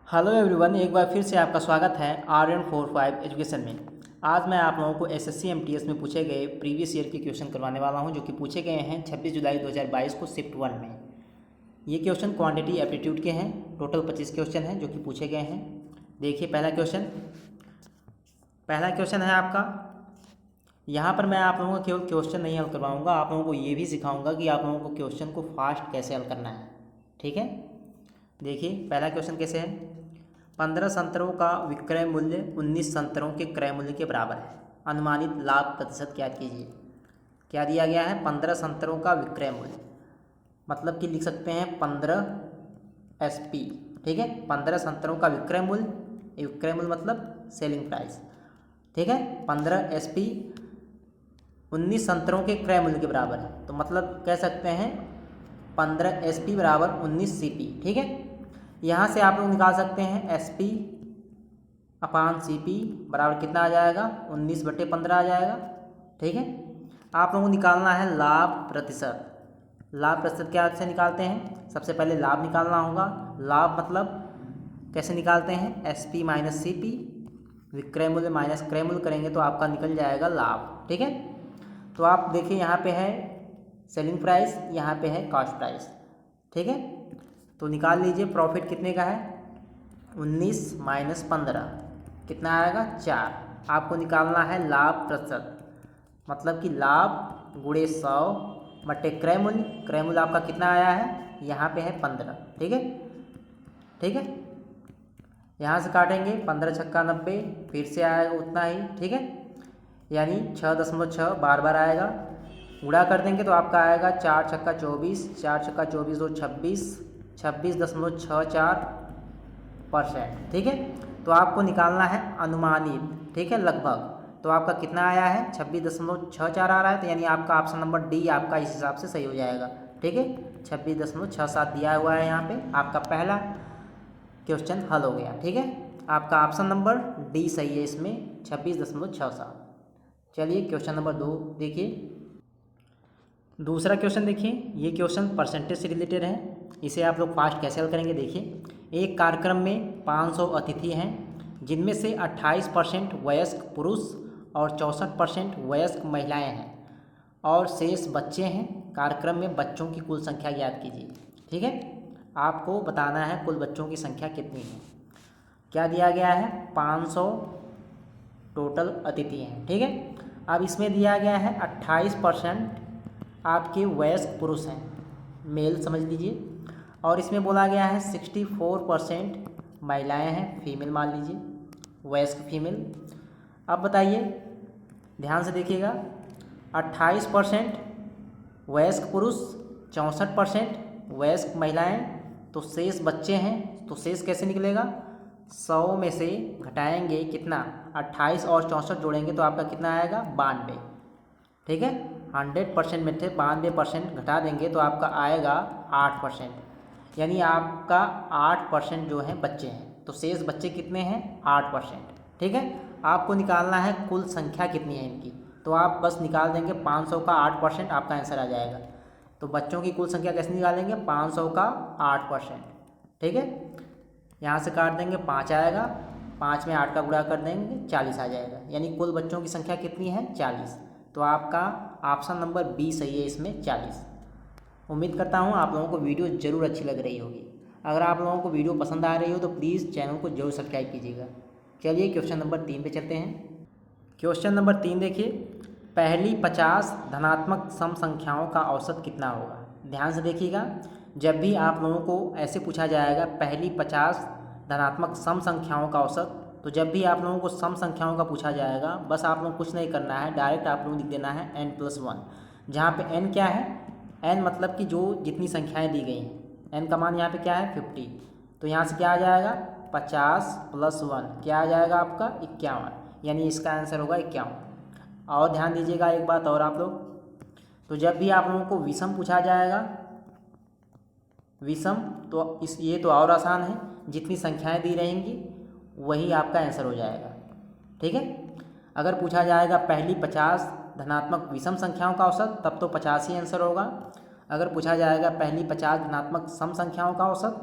Hello everyone, एक बार फिर से आपका स्वागत है RN45 एजुकेशन में। आज मैं आप लोगों को SSC MTS में पूछे गए प्रीवियस ईयर के क्वेश्चन करवाने वाला हूं, जो कि पूछे गए हैं 26 जुलाई 2022 को शिफ्ट 1 में। ये क्वेश्चन क्वांटिटी एप्टीट्यूड के हैं। टोटल 25 क्वेश्चन हैं जो कि पूछे गए हैं। देखिए पहला क्वेश्चन है आपका। यहाँ पर मैं आप लोगों को केवल क्वेश्चन नहीं हल करवाऊँगा, आप लोगों को ये भी सिखाऊँगा कि आप लोगों को क्वेश्चन को फास्ट कैसे हल करना है। ठीक है, देखिए पहला क्वेश्चन कैसे है। 15 संतरों का विक्रय मूल्य 19 संतरों के क्रय मूल्य के बराबर है। अनुमानित लाभ प्रतिशत ज्ञात कीजिए। क्या दिया गया है? 15 संतरों का विक्रय मूल्य, मतलब कि लिख सकते हैं 15 SP। ठीक है, 15 संतरों का विक्रय मूल्य, विक्रय मूल्य मतलब सेलिंग प्राइस। ठीक है, 15 SP 19 संतरों के क्रय मूल्य के बराबर है। तो मतलब कह सकते हैं 15 SP बराबर 19 CP। ठीक है, यहाँ से आप लोग निकाल सकते हैं SP अपान CP बराबर कितना आ जाएगा? 19/15 आ जाएगा। ठीक है, आप लोगों को निकालना है लाभ प्रतिशत। लाभ प्रतिशत क्या से निकालते हैं? सबसे पहले लाभ निकालना होगा। लाभ मतलब कैसे निकालते हैं? SP माइनस CP, विक्रय मूल्य माइनस क्रय मूल्य करेंगे तो आपका निकल जाएगा लाभ। ठीक है, तो आप देखिए यहाँ पे है सेलिंग प्राइस, यहाँ पे है कॉस्ट प्राइस। ठीक है, तो निकाल लीजिए प्रॉफिट कितने का है? 19 माइनस 15 कितना आएगा? 4। आपको निकालना है लाभ प्रतिशत, मतलब कि लाभ गुणे 100 बटे क्रय मूल्य। क्रय मूल्य आपका कितना आया है? यहाँ पे है 15। ठीक है, यहाँ से काटेंगे 15 छक्का 90, फिर से आएगा उतना ही। ठीक है, यानी 6.6 बार बार आएगा। गुणा कर देंगे तो आपका आएगा 4 छक्का 24, 4 छक्का 24 और 26.64%। ठीक है, तो आपको निकालना है अनुमानित। ठीक है, लगभग। तो आपका कितना आया है? 26.64 आ रहा है, तो यानी आपका ऑप्शन नंबर डी आपका इस हिसाब से सही हो जाएगा। ठीक है, 26.67 दिया हुआ है यहाँ पे। आपका पहला क्वेश्चन हल हो गया। ठीक है, आपका ऑप्शन नंबर डी सही है इसमें, 26.67। चलिए क्वेश्चन नंबर 2 देखिए। दूसरा क्वेश्चन देखिए, ये क्वेश्चन परसेंटेज से रिलेटेड है। इसे आप लोग फास्ट कैसे हल करेंगे? देखिए, एक कार्यक्रम में 500 अतिथि हैं, जिनमें से 28% वयस्क पुरुष और 64% वयस्क महिलाएं हैं और शेष बच्चे हैं। कार्यक्रम में बच्चों की कुल संख्या ज्ञात कीजिए। ठीक है, आपको बताना है कुल बच्चों की संख्या कितनी है। क्या दिया गया है? 500 टोटल अतिथि हैं। ठीक है, अब इसमें दिया गया है 28% आपके वयस्क पुरुष हैं, मेल समझ लीजिए, और इसमें बोला गया है 64% महिलाएं हैं, फीमेल मान लीजिए, वयस्क फीमेल। अब बताइए, ध्यान से देखिएगा, 28% वयस्क पुरुष, 64% वयस्क महिलाएं, तो शेष बच्चे हैं। तो शेष कैसे निकलेगा? 100 में से घटाएंगे कितना? 28 और 64 जोड़ेंगे तो आपका कितना आएगा? 92। ठीक है, 100% में से 92% घटा देंगे तो आपका आएगा 8%, यानी आपका 8% जो है बच्चे हैं। तो शेष बच्चे कितने हैं? 8%। ठीक है, आपको निकालना है कुल संख्या कितनी है इनकी। तो आप बस निकाल देंगे 500 का 8%, आपका आंसर आ जाएगा। तो बच्चों की कुल संख्या कैसे निकालेंगे? 500 का 8%। ठीक है, यहाँ से काट देंगे 5 आएगा, 5 में 8 का गुणा कर देंगे 40 आ जाएगा, यानी कुल बच्चों की संख्या कितनी है? 40। तो आपका ऑप्शन नंबर बी सही है इसमें, 40। उम्मीद करता हूँ आप लोगों को वीडियो ज़रूर अच्छी लग रही होगी। अगर आप लोगों को वीडियो पसंद आ रही हो तो प्लीज़ चैनल को जरूर सब्सक्राइब कीजिएगा। चलिए क्वेश्चन नंबर 3 पे चलते हैं। क्वेश्चन नंबर 3 देखिए, पहली 50 धनात्मक सम संख्याओं का औसत कितना होगा? ध्यान से देखिएगा, जब भी आप लोगों को ऐसे पूछा जाएगा पहली 50 धनात्मक सम संख्याओं का औसत, तो जब भी आप लोगों को सम संख्याओं का पूछा जाएगा, बस आप लोग कुछ नहीं करना है, डायरेक्ट आप लोग लिख देना है n+1। जहाँ पे n क्या है? n मतलब कि जो जितनी संख्याएं दी गई हैं, n का मान यहाँ पे क्या है? 50। तो यहाँ से क्या आ जाएगा? 50 + 1 क्या आ जाएगा आपका? 51, यानी इसका आंसर होगा 51। और ध्यान दीजिएगा एक बात और आप लोग, तो जब भी आप लोगों को विषम पूछा जाएगा, विषम, तो ये तो और आसान है, जितनी संख्याएं दी रहेंगी वही आपका आंसर हो जाएगा। ठीक है, अगर पूछा जाएगा पहली 50 धनात्मक विषम संख्याओं का औसत, तब तो 50 ही आंसर होगा। अगर पूछा जाएगा पहली 50 धनात्मक सम संख्याओं का औसत,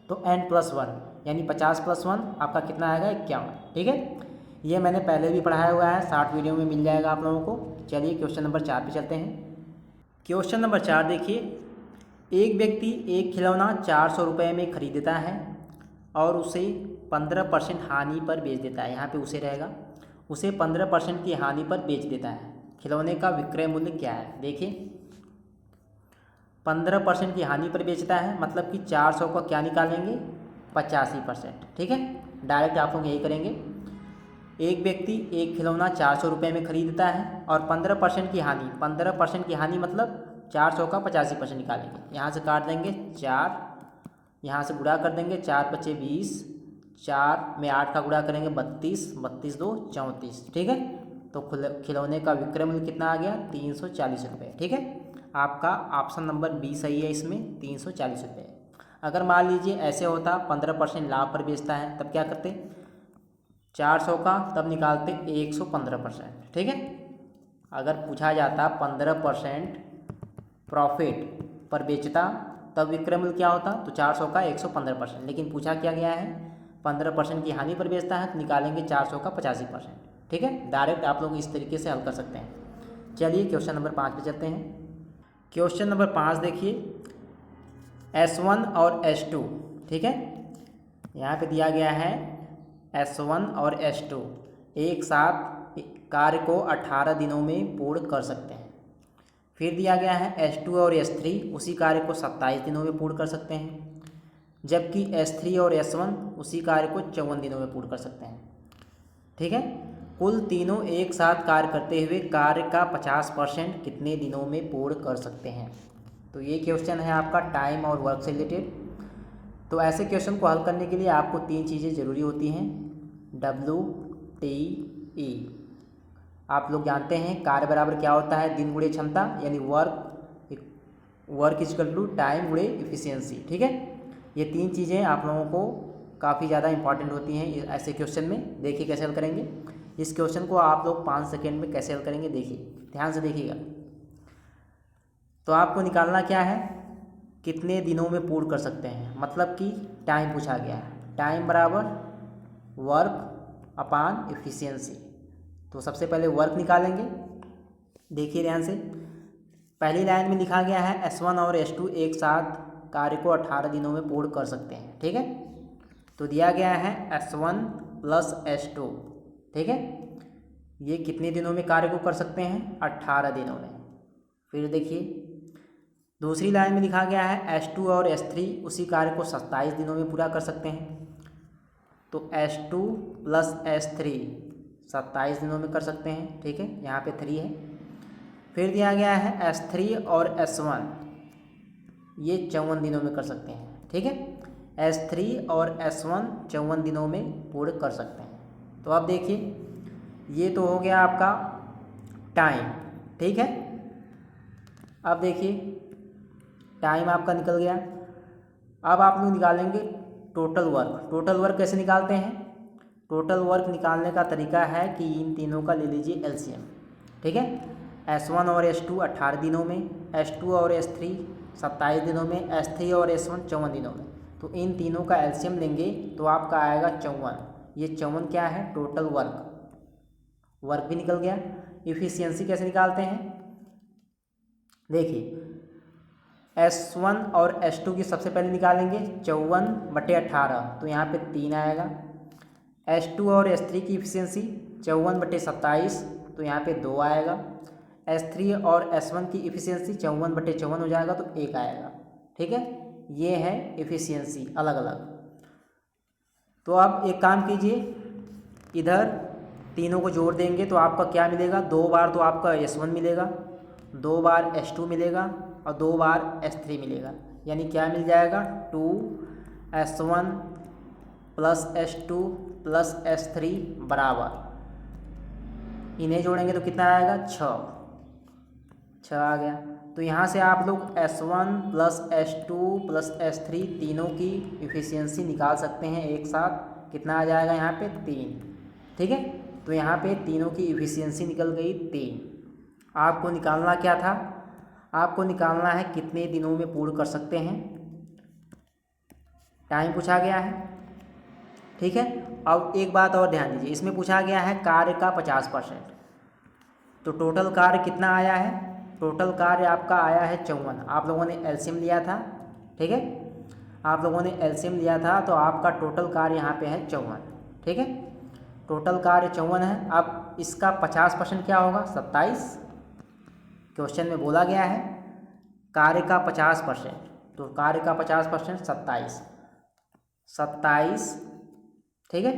तो n+1, यानी 50 + 1 आपका कितना आएगा 51। ठीक है, ये मैंने पहले भी पढ़ाया हुआ है, 60 वीडियो में मिल जाएगा आप लोगों को। चलिए क्वेश्चन नंबर 4 पे चलते हैं। क्वेश्चन नंबर 4 देखिए, एक व्यक्ति एक खिलौना 400 रुपये में खरीदता है और उसे 15% हानि पर बेच देता है। यहाँ पे उसे रहेगा, उसे 15% की हानि पर बेच देता है। खिलौने का विक्रय मूल्य क्या है? देखिए 15% की हानि पर बेचता है, मतलब कि 400 का क्या निकालेंगे 85%। ठीक है, डायरेक्ट आप लोग यही करेंगे। एक व्यक्ति एक खिलौना 400 रुपये में खरीदता है और 15% की हानि, 15% की हानि मतलब 400 का 85% निकालेंगे। यहाँ से काट देंगे 4, यहाँ से गुणा कर देंगे 4 × 5 = 20, 4 में 8 का गुणा करेंगे 32, 32 × 2 = 34। ठीक है, तो खिलौने का विक्रय मूल्य कितना आ गया 340 रुपये। ठीक है, आपका ऑप्शन नंबर बी सही है, इसमें 340 रुपये। अगर मान लीजिए ऐसे होता 15% लाभ पर बेचता है, तब क्या करते 400 का तब निकालते 115%। ठीक है, अगर पूछा जाता 15% प्रॉफिट पर बेचता तब विक्रय मूल्य क्या होता, तो 400 का 115%। लेकिन पूछा क्या गया है 15% की हानि पर बेचता है, तो निकालेंगे 400 का 85%। ठीक है, डायरेक्ट आप लोग इस तरीके से हल कर सकते हैं। चलिए क्वेश्चन नंबर 5 पे चलते हैं। क्वेश्चन नंबर 5 देखिए, S1 और S2। ठीक है, यहाँ पे दिया गया है S1 और S2 एक साथ कार्य को 18 दिनों में पूर्ण कर सकते हैं। फिर दिया गया है S2 और S3 उसी कार्य को 27 दिनों में पूर्ण कर सकते हैं, जबकि S3 और S1 उसी कार्य को 54 दिनों में पूर्ण कर सकते हैं। ठीक है, कुल तीनों एक साथ कार्य करते हुए कार्य का 50% कितने दिनों में पूर्ण कर सकते हैं? तो ये क्वेश्चन है आपका टाइम और वर्क से रिलेटेड। तो ऐसे क्वेश्चन को हल करने के लिए आपको 3 चीज़ें ज़रूरी होती हैं, WTE। आप लोग जानते हैं कार्य बराबर क्या होता है, दिन गुणे क्षमता, यानी वर्क इक्वल टू टाइम गुणे इफिशियंसी। ठीक है, ये 3 चीज़ें आप लोगों को काफ़ी ज़्यादा इंपॉर्टेंट होती हैं ऐसे क्वेश्चन में। देखिए कैसे हल करेंगे इस क्वेश्चन को, आप लोग 5 सेकेंड में कैसे हल करेंगे, देखिए ध्यान से देखिएगा। तो आपको निकालना क्या है, कितने दिनों में पूर्ण कर सकते हैं, मतलब कि टाइम पूछा गया है। टाइम बराबर वर्क अपॉन एफिशिएंसी। तो सबसे पहले वर्क निकालेंगे। देखिए ध्यान से, पहली लाइन में लिखा गया है S1 और S2 एक साथ कार्य को 18 दिनों में पूर्ण कर सकते हैं। ठीक है, तो दिया गया है S1 + S2। ठीक है, ये कितने दिनों में कार्य को कर सकते हैं 18 दिनों में। फिर देखिए दूसरी लाइन में लिखा गया है S2 और S3 उसी कार्य को 27 दिनों में पूरा कर सकते हैं। तो S2 + S3 27 दिनों में कर सकते हैं। ठीक है, यहाँ पे 3 है। फिर दिया गया है S3 और S1 ये 54 दिनों में कर सकते हैं। ठीक है, S3 और S1 54 दिनों में पूर्ण कर सकते हैं। तो अब देखिए ये तो हो गया आपका टाइम। ठीक है, अब देखिए टाइम आपका निकल गया। अब आप लोग निकालेंगे टोटल वर्क। टोटल वर्क कैसे निकालते हैं, टोटल वर्क निकालने का तरीका है कि इन तीनों का ले लीजिए LCM। ठीक है, S1 और S2 18 दिनों में, S2 और S3 27 दिनों में, S3 और S1 54 दिनों में। तो इन तीनों का LCM लेंगे तो आपका आएगा 54। ये 54 क्या है, टोटल वर्क। वर्क भी निकल गया। इफिशियंसी कैसे निकालते हैं, देखिए S1 और S2 की सबसे पहले निकालेंगे 54/18, तो यहाँ पे 3 आएगा। S2 और S3 की इफिशियंसी 54/27, तो यहाँ पे 2 आएगा। S3 और S1 की इफिशियंसी 54/54 हो जाएगा, तो 1 आएगा। ठीक है, ये है इफिशियंसी अलग अलग। तो आप एक काम कीजिए, इधर तीनों को जोड़ देंगे तो आपका क्या मिलेगा, 2 बार तो आपका S1 मिलेगा, 2 बार S2 मिलेगा और 2 बार S3 मिलेगा। यानी क्या मिल जाएगा 2S1 + S2 + S3 बराबर, इन्हें जोड़ेंगे तो कितना आएगा 6 आ गया। तो यहाँ से आप लोग S1 + S2 + S3 तीनों की इफिशियंसी निकाल सकते हैं एक साथ। कितना आ जाएगा यहाँ पे 3। ठीक है, तो यहाँ पे तीनों की इफिशियंसी निकल गई 3। आपको निकालना क्या था, आपको निकालना है कितने दिनों में पूर्ण कर सकते हैं। टाइम पूछा गया है, ठीक है। अब एक बात और ध्यान दीजिए, इसमें पूछा गया है कार्य का 50%। तो टोटल कार्य कितना आया है? टोटल कार्य आपका आया है 54। आप लोगों ने एलसीएम लिया था, ठीक है, आप लोगों ने एलसीएम लिया था, तो आपका टोटल कार्य यहाँ पे है 54, ठीक है। टोटल कार्य 54 है। अब इसका 50% क्या होगा? 27। क्वेश्चन में बोला गया है कार्य का 50%, तो कार्य का 50% 27, 27, ठीक है।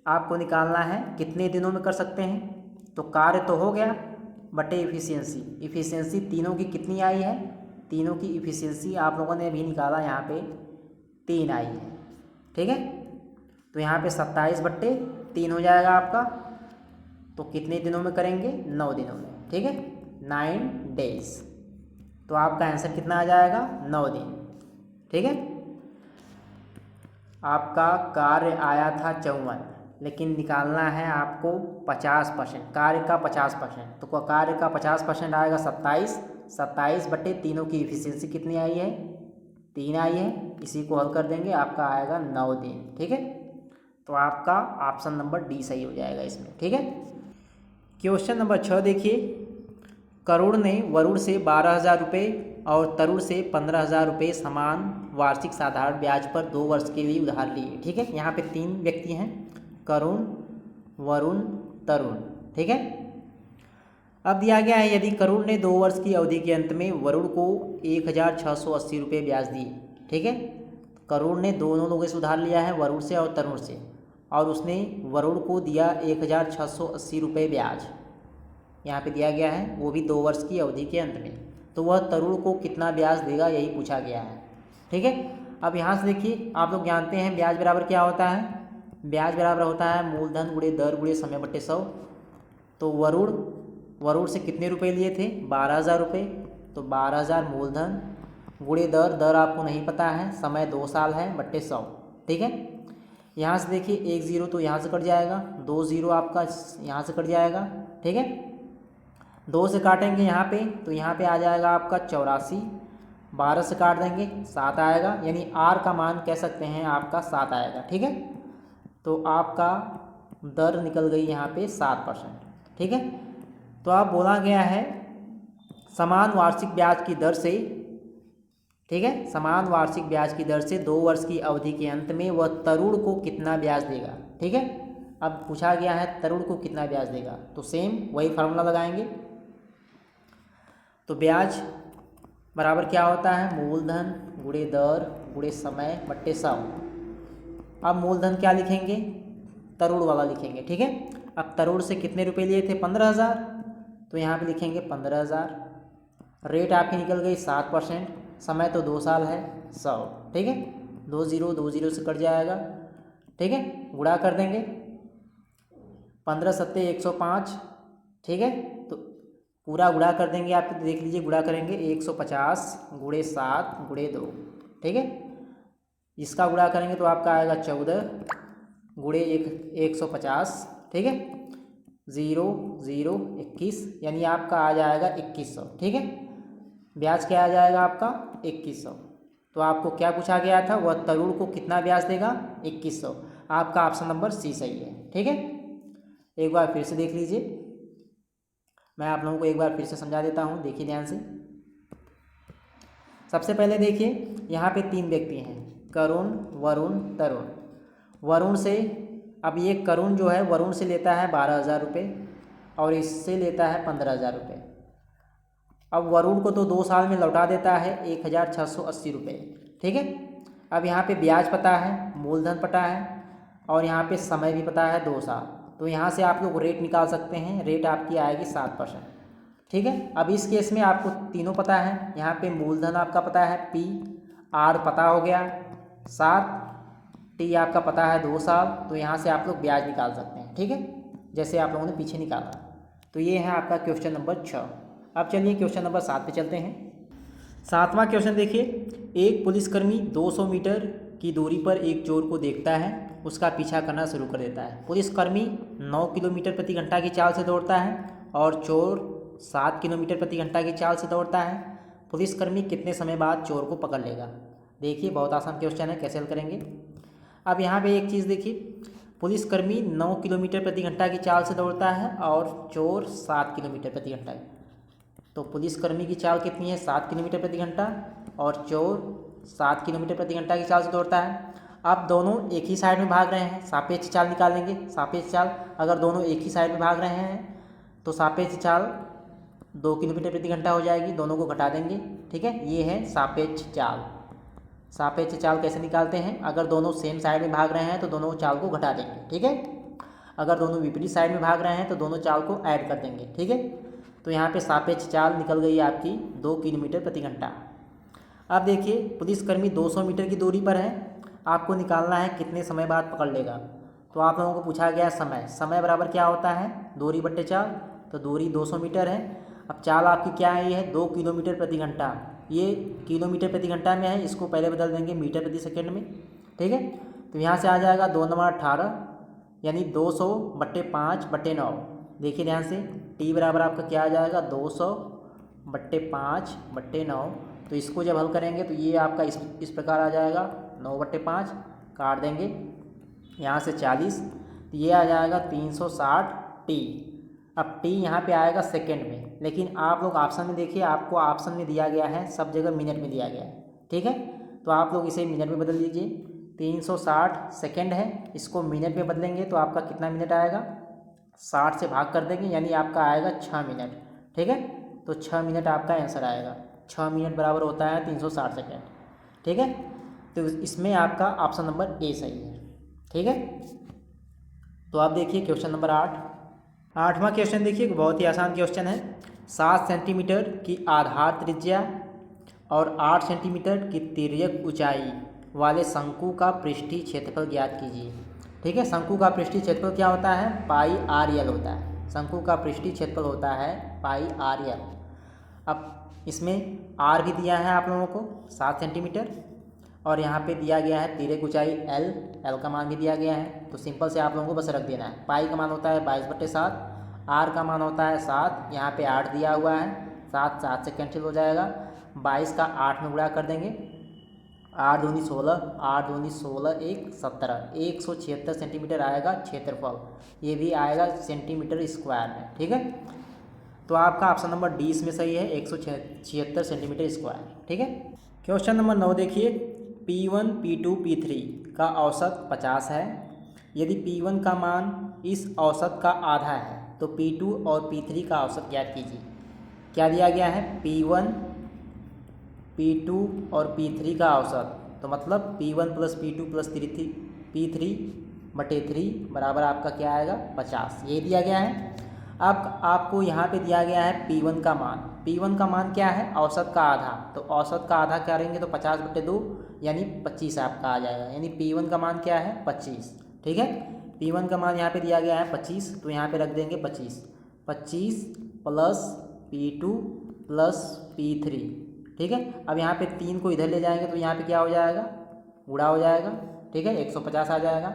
आपको निकालना है कितने दिनों में कर सकते हैं। तो कार्य तो हो गया बटे इफ़िशियंसी, इफ़िशियंसी तीनों की कितनी आई है? तीनों की इफ़िशियंसी आप लोगों ने भी निकाला, यहाँ पे 3 आई है, ठीक है। तो यहाँ पे 27/3 हो जाएगा आपका। तो कितने दिनों में करेंगे? 9 दिनों में, ठीक है, 9 डेज। तो आपका आंसर कितना आ जाएगा? 9 दिन, ठीक है। आपका कार्य आया था 54, लेकिन निकालना है आपको 50%, कार्य का 50%। तो कार्य का 50% आएगा 27, 27/3 की इफिशियंसी कितनी आई है? 3 आई है। इसी को हल कर देंगे, आपका आएगा 9 दिन, ठीक है। तो आपका ऑप्शन नंबर डी सही हो जाएगा इसमें, ठीक है। क्वेश्चन नंबर 6 देखिए, करुण ने वरुण से 12,000 रुपये और तरुण से 15,000 रुपये समान वार्षिक साधारण ब्याज पर 2 वर्ष के लिए उधार लिए, ठीक है। यहाँ पे 3 व्यक्ति हैं, करुण, वरुण, तरुण, ठीक है। अब दिया गया है यदि करुण ने 2 वर्ष की अवधि के अंत में वरुण को 1,680 रुपये ब्याज दिए, ठीक है। करुण ने दोनों लोगों से उधार लिया है, वरुण से और तरुण से, और उसने वरुण को दिया 1,680 रुपये ब्याज, यहाँ पे दिया गया है, वो भी 2 वर्ष की अवधि के अंत में। तो वह तरुण को कितना ब्याज देगा, यही पूछा गया है, ठीक है। अब यहाँ से देखिए, आप लोग जानते हैं ब्याज बराबर क्या होता है? ब्याज बराबर होता है मूलधन गुणे दर गुणे समय बटे 100। तो वरुण से कितने रुपए लिए थे? 12,000 रुपये। तो 12,000 मूलधन गुणे दर आपको नहीं पता है, समय 2 साल है, बटे 100, ठीक है। यहाँ से देखिए 1 0 तो यहाँ से कट जाएगा, 2 0 आपका यहाँ से कट जाएगा, ठीक है। 2 से काटेंगे यहाँ पे, तो यहाँ पे आ जाएगा आपका 84, 12 से काट देंगे 7 आएगा, यानी आर का मान कह सकते हैं आपका 7 आएगा, ठीक है। तो आपका दर निकल गई यहाँ पे 7%, ठीक है। तो आप बोला गया है समान वार्षिक ब्याज की दर से, ठीक है, समान वार्षिक ब्याज की दर से 2 वर्ष की अवधि के अंत में वह तरुण को कितना ब्याज देगा, ठीक है। अब पूछा गया है तरुण को कितना ब्याज देगा, तो सेम वही फार्मूला लगाएंगे। तो ब्याज बराबर क्या होता है? मूलधन गुणे दर गुणे समय बट्टे 100। अब मूलधन क्या लिखेंगे? तरुण वाला लिखेंगे, ठीक है। अब तरुण से कितने रुपए लिए थे? 15,000, तो यहाँ पे लिखेंगे 15,000। रेट आपकी निकल गई 7%, समय तो 2 साल है, 100, ठीक है। 2 0 से कट जाएगा, ठीक है, गुणा कर देंगे, 15 सत्ते 105, ठीक है। तो पूरा गुणा कर देंगे, आप देख लीजिए, गुणा करेंगे 150 गुणे 7 गुणे 2, ठीक है। इसका गुणा करेंगे तो आपका आएगा 14 गुणे 150, ठीक है, 0 0 21, यानी आपका आ जाएगा 2100, ठीक है। ब्याज क्या आ जाएगा आपका? 2100। तो आपको क्या पूछा गया था? वह तरुण को कितना ब्याज देगा? 2100। आपका ऑप्शन नंबर सी सही है, ठीक है। एक बार फिर से देख लीजिए, मैं आप लोगों को एक बार फिर से समझा देता हूँ, देखिए ध्यान से। सबसे पहले देखिए, यहाँ पे 3 व्यक्ति हैं, करुण, वरुण, तरुण। वरुण से, अब ये करुण जो है वरुण से लेता है 12,000 रुपये और इससे लेता है 15,000 रुपये। अब वरुण को तो 2 साल में लौटा देता है 1,680 रुपये, ठीक है। अब यहाँ पे ब्याज पता है, मूलधन पता है, और यहाँ पे समय भी पता है 2 साल। तो यहाँ से आप लोग रेट निकाल सकते हैं, रेट आपकी आएगी 7%, ठीक है। अब इस केस में आपको तीनों पता है, यहाँ पे मूलधन आपका पता है P, R पता हो गया 7, T आपका पता है 2 साल। तो यहाँ से आप लोग ब्याज निकाल सकते हैं, ठीक है, जैसे आप लोगों ने पीछे निकाला। तो ये है आपका क्वेश्चन नंबर 6। अब चलिए क्वेश्चन नंबर 7 पे चलते हैं। 7वां क्वेश्चन देखिए, एक पुलिसकर्मी 200 मीटर की दूरी पर एक चोर को देखता है, उसका पीछा करना शुरू कर देता है। पुलिसकर्मी 9 किलोमीटर प्रति घंटा की चाल से दौड़ता है और चोर 7 किलोमीटर प्रति घंटा की चाल से दौड़ता है। पुलिसकर्मी कितने समय बाद चोर को पकड़ लेगा? देखिए बहुत आसान क्वेश्चन है, कैसे हल करेंगे। अब यहाँ पे एक चीज़ देखिए, पुलिसकर्मी 9 किलोमीटर प्रति घंटा की चाल से दौड़ता है और चोर 7 किलोमीटर प्रति घंटा। तो पुलिसकर्मी की चाल कितनी है? 7 किलोमीटर प्रति घंटा और चोर 7 किलोमीटर प्रति घंटा की चाल से दौड़ता है। अब दोनों एक ही साइड में भाग रहे हैं, सापेक्ष चाल निकालेंगे। सापेक्ष चाल, अगर दोनों एक ही साइड में भाग रहे हैं तो सापेक्ष चाल 2 किलोमीटर प्रति घंटा हो जाएगी, दोनों को घटा देंगे। ठीक है, ये है सापेक्ष चाल। सापेक्ष चाल कैसे निकालते हैं? अगर दोनों सेम साइड में भाग रहे हैं तो दोनों चाल को घटा देंगे। ठीक है, अगर दोनों विपरीत साइड में भाग रहे हैं तो दोनों चाल को ऐड कर देंगे। ठीक है, तो यहाँ पे सापेक्ष चाल निकल गई आपकी 2 किलोमीटर प्रति घंटा। अब देखिए, पुलिसकर्मी 200 मीटर की दूरी पर है, आपको निकालना है कितने समय बाद पकड़ लेगा। तो आप लोगों को पूछा गया समय, समय बराबर क्या होता है? दूरी बट्टे चाल। तो दूरी 200 मीटर है। अब चाल आपकी क्या है? ये है 2 किलोमीटर प्रति घंटा। ये किलोमीटर प्रति घंटा में है, इसको पहले बदल देंगे मीटर प्रति सेकेंड में। ठीक है, तो यहाँ से आ जाएगा 2 नंबर 18, यानी 200 बट्टे 5 बट्टे 9। देखिए ध्यान से, टी बराबर आपका क्या आ जाएगा? 200 बट्टे 5 बट्टे 9। तो इसको जब हल करेंगे तो ये आपका इस प्रकार आ जाएगा, 9 बट्टे 5 काट देंगे, यहाँ से 40, तो ये आ जाएगा 360 टी। अब टी यहाँ पे आएगा सेकंड में, लेकिन आप लोग ऑप्शन में देखिए, आपको ऑप्शन में दिया गया है, सब जगह मिनट में दिया गया है। ठीक है, तो आप लोग इसे मिनट में बदल दीजिए। 360 सेकंड है, इसको मिनट में बदलेंगे तो आपका कितना मिनट आएगा? 60 से भाग कर देंगे, यानी आपका आएगा 6 मिनट। ठीक है, तो 6 मिनट आपका आंसर आएगा। 6 मिनट बराबर होता है 360 सेकेंड। ठीक है, तो इसमें आपका ऑप्शन नंबर ए सही है। ठीक है, तो आप देखिए क्वेश्चन नंबर 8। 8वां क्वेश्चन देखिए, बहुत ही आसान क्वेश्चन है। 7 सेंटीमीटर की आधार त्रिज्या और 8 सेंटीमीटर की तिर्यक ऊंचाई वाले शंकु का पृष्ठीय क्षेत्रफल ज्ञात कीजिए। ठीक है, शंकु का पृष्ठीय क्षेत्रफल क्या होता है? पाई आर एल होता है। शंकु का पृष्ठीय क्षेत्रफल होता है पाई आर एल। अब इसमें आर भी दिया है आप लोगों को 7 सेंटीमीटर, और यहाँ पे दिया गया है तिर्यक ऊंचाई एल का मान भी दिया गया है। तो सिंपल से आप लोगों को बस रख देना है। पाई का मान होता है 22/7, आर का मान होता है 7, यहाँ पे 8 दिया हुआ है, 7 से कैंसिल हो जाएगा। 22 का 8 में गुणा कर देंगे, 8 दूनी 16, 8 दूनी 16, 1 17, 176 सेंटीमीटर आएगा क्षेत्रफल। ये भी आएगा सेंटीमीटर स्क्वायर में। ठीक है, तो आपका ऑप्शन नंबर डी इसमें सही है, 176 सेंटीमीटर स्क्वायर। ठीक है, क्वेश्चन नंबर 9 देखिए। P1, P2, P3 का औसत 50 है। यदि P1 का मान इस औसत का आधा है तो P2 और P3 का औसत ज्ञात कीजिए। क्या दिया गया है? P1, P2 और P3 का औसत, तो मतलब P1 plus P2 plus P3 बटे 3 बराबर आपका क्या आएगा? 50। ये दिया गया है। अब आपको यहाँ पे दिया गया है P1 का मान। P1 का मान क्या है? औसत का आधा। तो औसत का आधा क्या रहेंगे? तो 50/2 यानी 25 आपका आ जाएगा। यानी P1 का मान क्या है? 25। ठीक है, P1 का मान यहाँ पे दिया गया है 25, तो यहाँ पे रख देंगे 25 प्लस P2 प्लस P3। ठीक है, अब यहाँ पे 3 को इधर ले जाएंगे तो यहाँ पे क्या हो जाएगा? गुणा हो जाएगा। ठीक है, 150 आ जाएगा।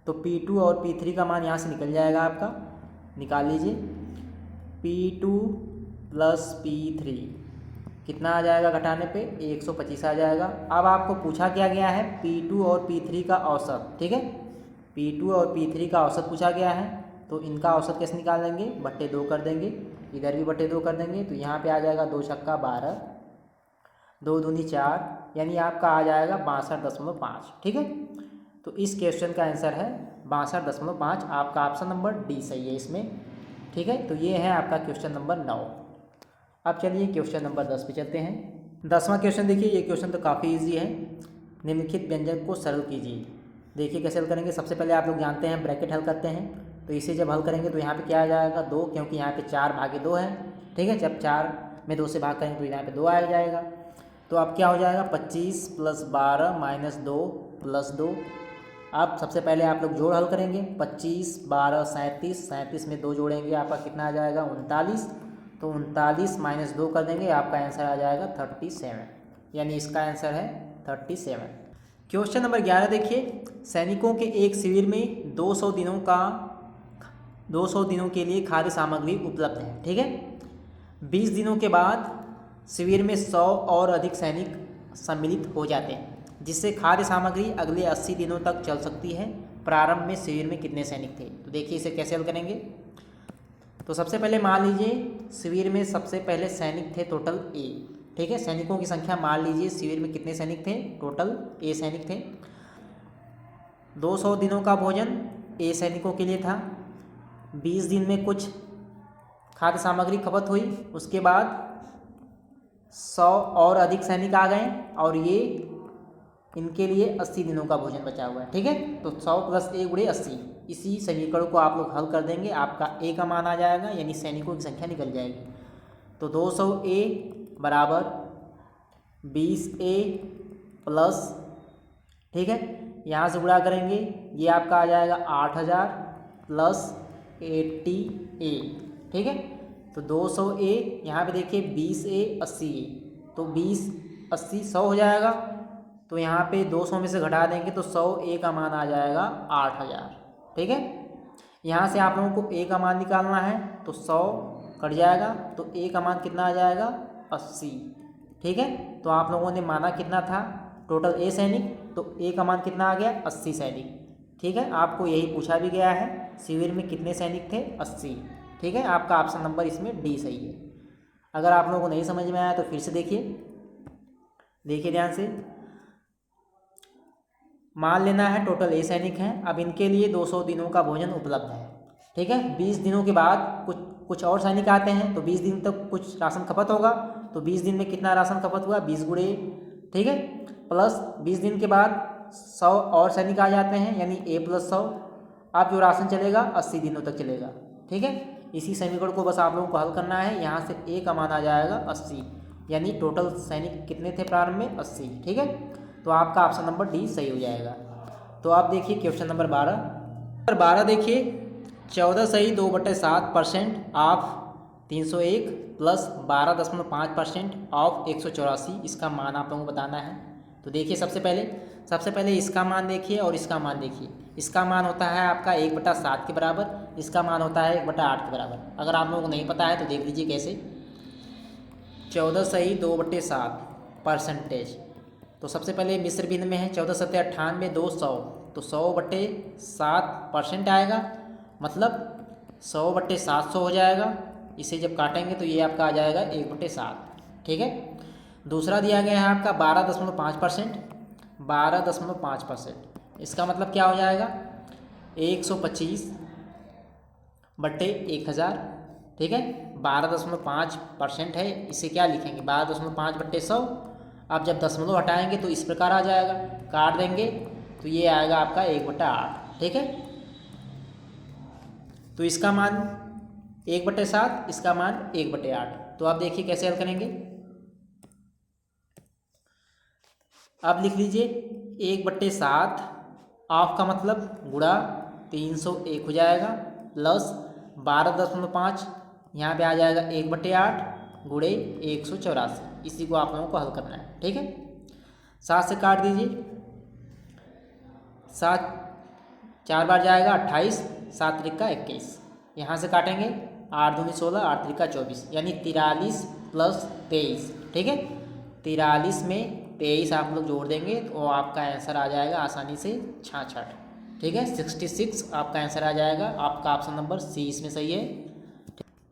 तो P2 और P3 का मान यहाँ से निकल जाएगा आपका, निकाल लीजिए। P2 प्लस P3 कितना आ जाएगा घटाने पे? 125 आ जाएगा। अब आपको पूछा क्या गया है? P2 और P3 का औसत। ठीक है, P2 और P3 का औसत पूछा गया है, तो इनका औसत कैसे निकाल देंगे? बट्टे 2 कर देंगे, इधर भी बट्टे 2 कर देंगे, तो यहाँ पे आ जाएगा 2 छक्का 12, 2 दूनी 4, यानी आपका आ जाएगा 62.5। ठीक है, तो इस क्वेश्चन का आंसर है 62.5। आपका ऑप्शन नंबर डी सही है इसमें। ठीक है, तो ये है आपका क्वेश्चन नंबर 9। अब चलिए क्वेश्चन नंबर 10 पे चलते हैं। 10वां क्वेश्चन देखिए, ये क्वेश्चन तो काफ़ी इजी है। निम्नलिखित व्यंजक को सरल कीजिए। देखिए कैसे हल करेंगे। सबसे पहले आप लोग जानते हैं ब्रैकेट हल करते हैं, तो इसे जब हल करेंगे तो यहाँ पे क्या आ जाएगा? 2, क्योंकि यहाँ पे 4/2 है। ठीक है, जब 4 में 2 से भाग करेंगे तो यहाँ पे 2 आ जाएगा। तो अब क्या हो जाएगा? 25 + 12 - 2 + 2। अब सबसे पहले आप लोग जोड़ हल करेंगे। 25 12 37, 37 में 2 जोड़ेंगे, आपका कितना आ जाएगा? 39। तो 39 - 2 कर देंगे, आपका आंसर आ जाएगा 37, यानी इसका आंसर है 37। क्वेश्चन नंबर 11 देखिए। सैनिकों के एक शिविर में 200 दिनों के लिए खाद्य सामग्री उपलब्ध है। ठीक है, 20 दिनों के बाद शिविर में 100 और अधिक सैनिक सम्मिलित हो जाते हैं। जिससे खाद्य सामग्री अगले 80 दिनों तक चल सकती है। प्रारंभ में शिविर में कितने सैनिक थे? तो देखिए इसे कैसे हल करेंगे। तो सबसे पहले मान लीजिए शिविर में सबसे पहले सैनिक थे टोटल ए, ठीक है। सैनिकों की संख्या मान लीजिए शिविर में कितने सैनिक थे? टोटल ए सैनिक थे। 200 दिनों का भोजन ए सैनिकों के लिए था। 20 दिन में कुछ खाद्य सामग्री खपत हुई, उसके बाद 100 और अधिक सैनिक आ गए और ये इनके लिए 80 दिनों का भोजन बचा हुआ है, ठीक है। तो 100 + a × 80, इसी समीकरण को आप लोग हल कर देंगे, आपका a का मान आ जाएगा, यानी सैनिकों की संख्या निकल जाएगी। तो 200a बराबर 20a प्लस, ठीक है, यहाँ से गुणा करेंगे, ये आपका आ जाएगा 8000 प्लस 80a, ठीक है। तो 200a, यहाँ पे देखिए 20a 80a, तो 20 80 100 हो जाएगा। तो यहाँ पे 200 में से घटा देंगे तो 100a का मान आ जाएगा 8000, ठीक है। यहाँ से आप लोगों को a का मान निकालना है तो 100 कट जाएगा, तो a का मान कितना आ जाएगा? 80, ठीक है। तो आप लोगों ने माना कितना था? टोटल a सैनिक, तो a का मान कितना आ गया? 80 सैनिक, ठीक है। आपको यही पूछा भी गया है, शिविर में कितने सैनिक थे? 80, ठीक है। आपका ऑप्शन नंबर इसमें डी सही है। अगर आप लोगों को नहीं समझ में आया तो फिर से देखिए ध्यान से। मान लेना है टोटल ए सैनिक हैं, अब इनके लिए 200 दिनों का भोजन उपलब्ध है, ठीक है। 20 दिनों के बाद कुछ और सैनिक आते हैं, तो 20 दिन तक कुछ राशन खपत होगा। तो 20 दिन में कितना राशन खपत हुआ? 20 × a, ठीक है, प्लस 20 दिन के बाद 100 और सैनिक आ जाते हैं, यानी a + 100। अब जो राशन चलेगा 80 दिनों तक चलेगा, ठीक है। इसी समीकरण को बस आप लोगों को हल करना है। यहाँ से a का मान आ जाएगा 80, यानी टोटल सैनिक कितने थे प्रारंभ में? 80, ठीक है। तो आपका ऑप्शन नंबर डी सही हो जाएगा। तो आप देखिए क्वेश्चन नंबर 12 देखिए, 14 सही 2/7% ऑफ 301 प्लस 12.5% ऑफ 184, इसका मान आप लोगों को बताना है। तो देखिए सबसे पहले इसका मान देखिए और इसका मान देखिए। इसका मान होता है आपका 1/7 के बराबर, इसका मान होता है 1/8 के बराबर। अगर आप लोगों को नहीं पता है तो देख लीजिए कैसे। 14 सही 2/7%, तो सबसे पहले मिश्र भिन्न में है, 14 × 7 = 98, 2 100, तो 100/7% आएगा, मतलब 100/700 हो जाएगा। इसे जब काटेंगे तो ये आपका आ जाएगा 1/7, ठीक है। दूसरा दिया गया है आपका 12.5%, 12.5%, इसका मतलब क्या हो जाएगा? 125/1000, ठीक है। 12.5% है, इसे क्या लिखेंगे? 12.5/100। अब जब दशमलव हटाएंगे तो इस प्रकार आ जाएगा, काट देंगे तो ये आएगा आपका 1/8, ठीक है। तो इसका मान 1/7, इसका मान 1/8। तो आप देखिए कैसे हल करेंगे। अब लिख लीजिए 1/7 ऑफ का मतलब गुणा 301 हो जाएगा, प्लस 12.5, यहाँ पे आ जाएगा 1/8 गुणे 184। इसी को आप लोगों को हल करना है, ठीक है। 7 से काट दीजिए, 7 4 बार जाएगा 28, 7 × 21, यहाँ से काटेंगे 8 दूनी 16, 8 × 24, यानी 43 + 23, ठीक है। 43 में 23 आप लोग जोड़ देंगे तो आपका आंसर आ जाएगा आसानी से 66, ठीक है। 66 आपका आंसर आ जाएगा। आपका ऑप्शन नंबर सी इसमें सही है।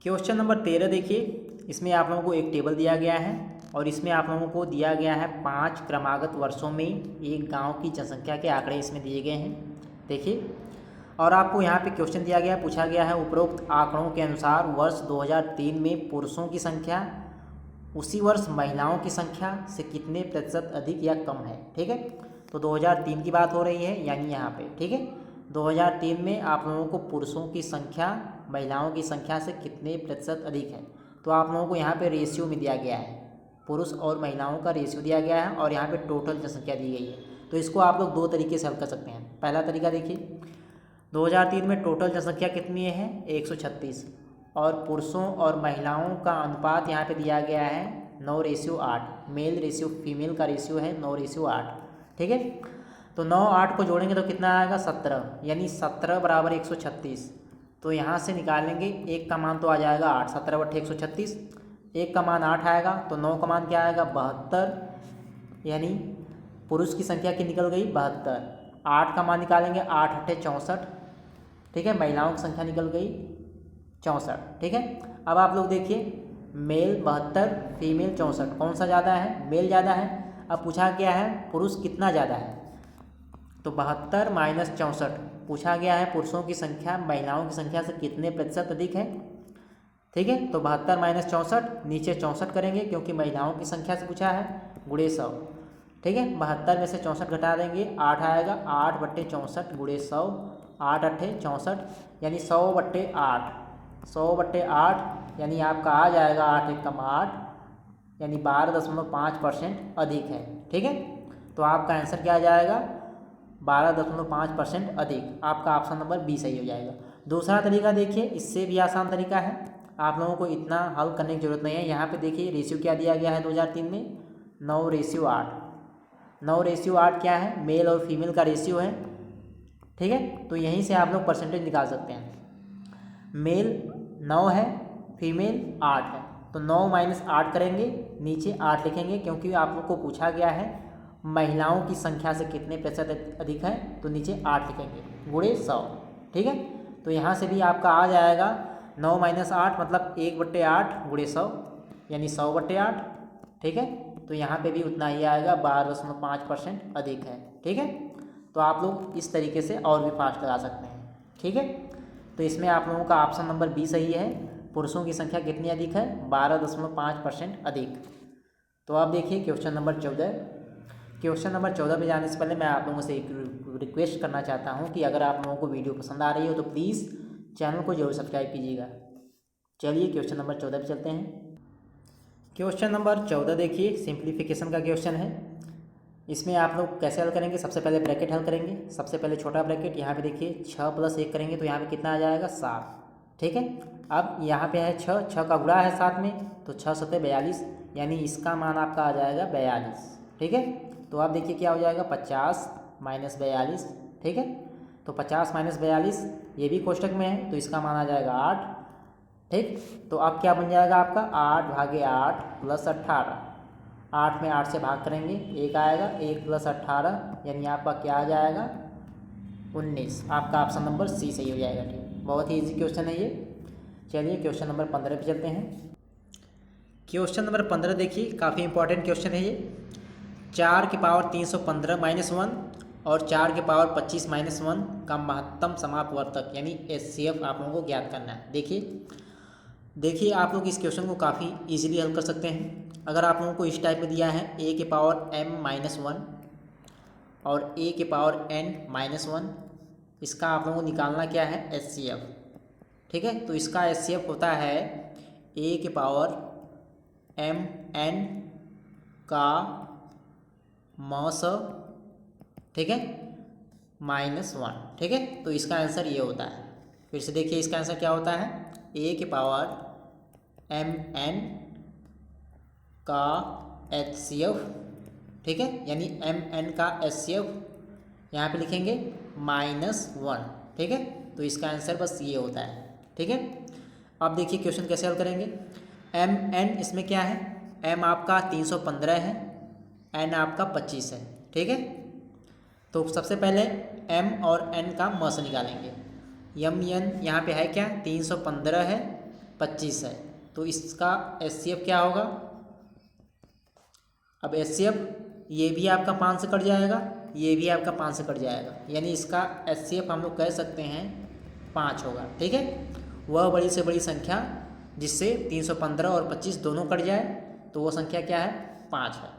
क्वेश्चन नंबर 13 देखिए, इसमें आप लोगों को एक टेबल दिया गया है और इसमें आप लोगों को दिया गया है 5 क्रमागत वर्षों में एक गांव की जनसंख्या के आंकड़े इसमें दिए गए हैं, देखिए। और आपको यहाँ पे क्वेश्चन दिया गया, पूछा गया है उपरोक्त आंकड़ों के अनुसार वर्ष 2003 में पुरुषों की संख्या उसी वर्ष महिलाओं की संख्या से कितने प्रतिशत अधिक या कम है, ठीक है। तो 2003 की बात हो रही है, यानी यहाँ पे, ठीक है। 2003 में आप लोगों को पुरुषों की संख्या महिलाओं की संख्या से कितने प्रतिशत अधिक है, तो आप लोगों को यहाँ पे रेशियो में दिया गया है, पुरुष और महिलाओं का रेशियो दिया गया है और यहाँ पे टोटल जनसंख्या दी गई है। तो इसको आप लोग 2 तरीके से हल कर सकते हैं। पहला तरीका देखिए, 2003 में टोटल जनसंख्या कितनी है? 136, और पुरुषों और महिलाओं का अनुपात यहाँ पे दिया गया है 9:8, मेल रेशियो फीमेल का रेशियो है 9:8, ठीक है। तो 9 8 को जोड़ेंगे तो कितना आएगा? 17, यानी 17 = 136। तो यहाँ से निकालेंगे, एक का मान तो आ जाएगा 8, 17/136, एक का मान 8 आएगा, तो 9 का मान क्या आएगा? 72, यानी पुरुष की संख्या की निकल गई 72, 8 का मान निकालेंगे, 8 अट्ठे 64, ठीक है। महिलाओं की संख्या निकल गई 64, ठीक है। अब आप लोग देखिए, मेल 72, फीमेल 64, कौन सा ज़्यादा है? मेल ज़्यादा है। अब पूछा गया है पुरुष कितना ज़्यादा है, तो 72 माइनस 64 पूछा गया है पुरुषों की संख्या महिलाओं की संख्या से कितने प्रतिशत अधिक है, ठीक है। तो 72 माइनस 64, नीचे 64 करेंगे क्योंकि महिलाओं की संख्या से पूछा है, गुणे 100, ठीक है। 72 में से 64 घटा देंगे, 8 आएगा, 8 बट्टे 64 गुणे 100, 8 अट्ठे 64, यानी 100 बट्टे 8, 100 बट्टे 8 यानी आपका आ जाएगा 8 एकम 8, यानी 12.5% अधिक है, ठीक है। तो आपका आंसर क्या आ जाएगा? 12.5% अधिक। आपका ऑप्शन नंबर बी सही हो जाएगा। दूसरा तरीका देखिए, इससे भी आसान तरीका है, आप लोगों को इतना हल करने की जरूरत नहीं है। यहाँ पे देखिए रेशियो क्या दिया गया है 2003 में, 9:8। 9:8 क्या है? मेल और फीमेल का रेशियो है, ठीक है। तो यहीं से आप लोग परसेंटेज निकाल सकते हैं। मेल 9 है, फीमेल 8 है, तो 9 माइनस 8 करेंगे, नीचे 8 लिखेंगे क्योंकि आप लोग को पूछा गया है महिलाओं की संख्या से कितने प्रतिशत अधिक है, तो नीचे 8 लिखेंगे, गुणे 100, ठीक है। तो यहाँ से भी आपका आ जाएगा 9 माइनस 8 मतलब 1/8 गुणे 100, यानी 100/8, ठीक है। तो यहाँ पे भी उतना ही आएगा, 12.5% अधिक है, ठीक है। तो आप लोग इस तरीके से और भी फास्ट लगा सकते हैं, ठीक है। तो इसमें आप लोगों का ऑप्शन नंबर बी सही है, पुरुषों की संख्या कितनी अधिक है? 12.5% अधिक। तो आप देखिए क्वेश्चन नंबर 14। क्वेश्चन नंबर 14 पे जाने से पहले मैं आप लोगों से एक रिक्वेस्ट करना चाहता हूँ कि अगर आप लोगों को वीडियो पसंद आ रही हो तो प्लीज़ चैनल को जरूर सब्सक्राइब कीजिएगा। चलिए क्वेश्चन नंबर 14 पे चलते हैं। क्वेश्चन नंबर 14 देखिए, सिंप्लीफिकेशन का क्वेश्चन है। इसमें आप लोग कैसे हल करेंगे? सबसे पहले ब्रैकेट हल करेंगे। सबसे पहले छोटा ब्रैकेट, यहाँ पे देखिए 6 + 1 करेंगे तो यहाँ पे कितना आ जाएगा? 7, ठीक है। अब यहाँ पे है 6 का गुणा है 7 में, तो 6 × 7 = 42, यानी इसका मान आपका आ जाएगा 42, ठीक है। तो आप देखिए क्या हो जाएगा, 50 - 42, ठीक है। तो 50 - 42 ये भी कोष्टक में है, तो इसका मान आ जाएगा 8, ठीक। तो अब क्या बन जाएगा आपका? 8/8 + 18, 8 में 8 से भाग करेंगे, 1 आएगा, 1 + 18 यानी आपका क्या आ जाएगा? 19। आपका ऑप्शन नंबर सी सही हो जाएगा, ठीक। बहुत ही ईजी क्वेश्चन है ये। चलिए क्वेश्चन नंबर 15 पे चलते हैं। क्वेश्चन नंबर 15 देखिए, काफ़ी इंपॉर्टेंट क्वेश्चन है ये। 4 की पावर 315 - 1 और 4 की पावर 25 - 1 का महत्तम समापवर्तक यानी HCF आप लोगों को ज्ञात करना है। देखिए आप लोग इस क्वेश्चन को काफ़ी इजीली हल कर सकते हैं। अगर आप लोगों को इस टाइप में दिया है a की पावर m - 1 और a की पावर n - 1, इसका आप लोगों को निकालना क्या है? HCF, ठीक है। तो इसका HCF होता है a की पावर mn का मॉस, ठीक है, -1, ठीक है। तो इसका आंसर ये होता है। फिर से देखिए इसका आंसर क्या होता है? a की पावर mn का HCF, ठीक है, यानी mn का HCF यहाँ पे लिखेंगे -1, ठीक है। तो इसका आंसर बस ये होता है, ठीक है। अब देखिए क्वेश्चन कैसे हल करेंगे। mn इसमें क्या है? m आपका 315 है, n आपका 25 है, ठीक है। तो सबसे पहले m और n का मॉस निकालेंगे। m n यहाँ पे है क्या? 315 है, 25 है, तो इसका HCF क्या होगा? अब HCF ये भी आपका 5 से कट जाएगा, ये भी आपका 5 से कट जाएगा, यानी इसका HCF हम लोग कह सकते हैं 5 होगा, ठीक है। वह बड़ी से बड़ी संख्या जिससे 315 और 25 दोनों कट जाए, तो वो संख्या क्या है? 5 है।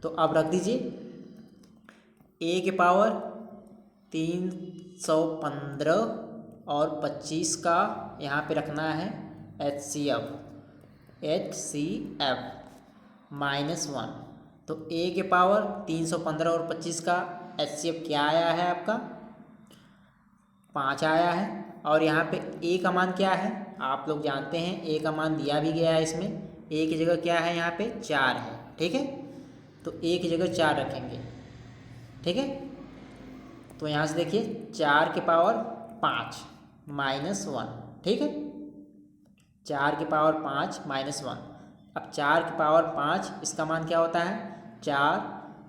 तो अब रख दीजिए a की पावर 315 और 25 का यहाँ पे रखना है HCF -1। तो a के पावर 315 और 25 का HCF क्या आया है आपका? 5 आया है। और यहाँ पे a का मान क्या है? आप लोग जानते हैं a का मान दिया भी गया है इसमें। a की जगह क्या है? यहाँ पे 4 है, ठीक है। तो a की जगह 4 रखेंगे, ठीक है। तो यहाँ से देखिए 4 की पावर 5 -1, ठीक है। 4 की पावर 5 -1। अब 4 की पावर 5 इसका मान क्या होता है? 4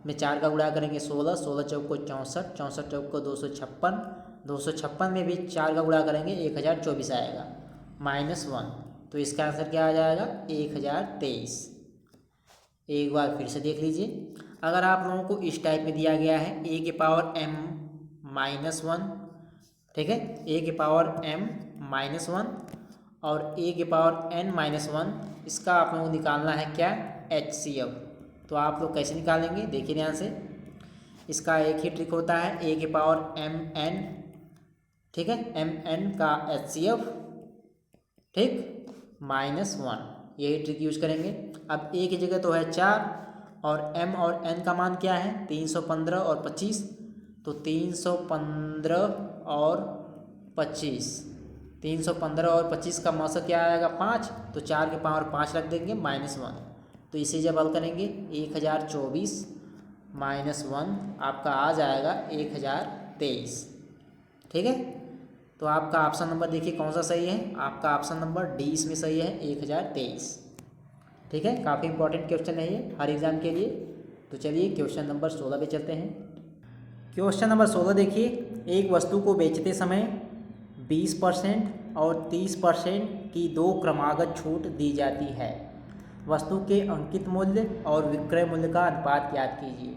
में 4 का गुणा करेंगे 16, 16 चौक को 64, 64 चौक को 256, 256 में भी 4 का गुणा करेंगे 1024 आएगा -1। तो इसका आंसर क्या आ जाएगा 1023। एक बार फिर से देख लीजिए, अगर आप लोगों को इस टाइप में दिया गया है a के पावर m-1, ठीक है, a के पावर m-1 और a के पावर n-1, इसका आप लोगों को निकालना है क्या HCF। तो आप लोग कैसे निकालेंगे देखिए ध्यान से, इसका एक ही ट्रिक होता है a के पावर mn, ठीक है, mn का HCF, ठीक, -1, यही ट्रिक यूज करेंगे। अब a की जगह तो है 4 और m और n का मान क्या है 315 और 25, तो 315 और 25, 315 और 25 का मौसम क्या आएगा 5, तो 4 के पावर 5 रख देंगे -1। तो इसे जब हल करेंगे 1024 -1 आपका आ जाएगा 1023, ठीक है। तो आपका ऑप्शन नंबर देखिए कौन सा सही है, आपका ऑप्शन नंबर डी इसमें सही है 1023, ठीक है। काफ़ी इंपॉर्टेंट क्वेश्चन है ये हर एग्जाम के लिए। तो चलिए क्वेश्चन नंबर 16 पे चलते हैं। क्वेश्चन नंबर 16 देखिए, एक वस्तु को बेचते समय 20% और 30% की 2 क्रमागत छूट दी जाती है। वस्तु के अंकित मूल्य और विक्रय मूल्य का अनुपात ज्ञात कीजिए।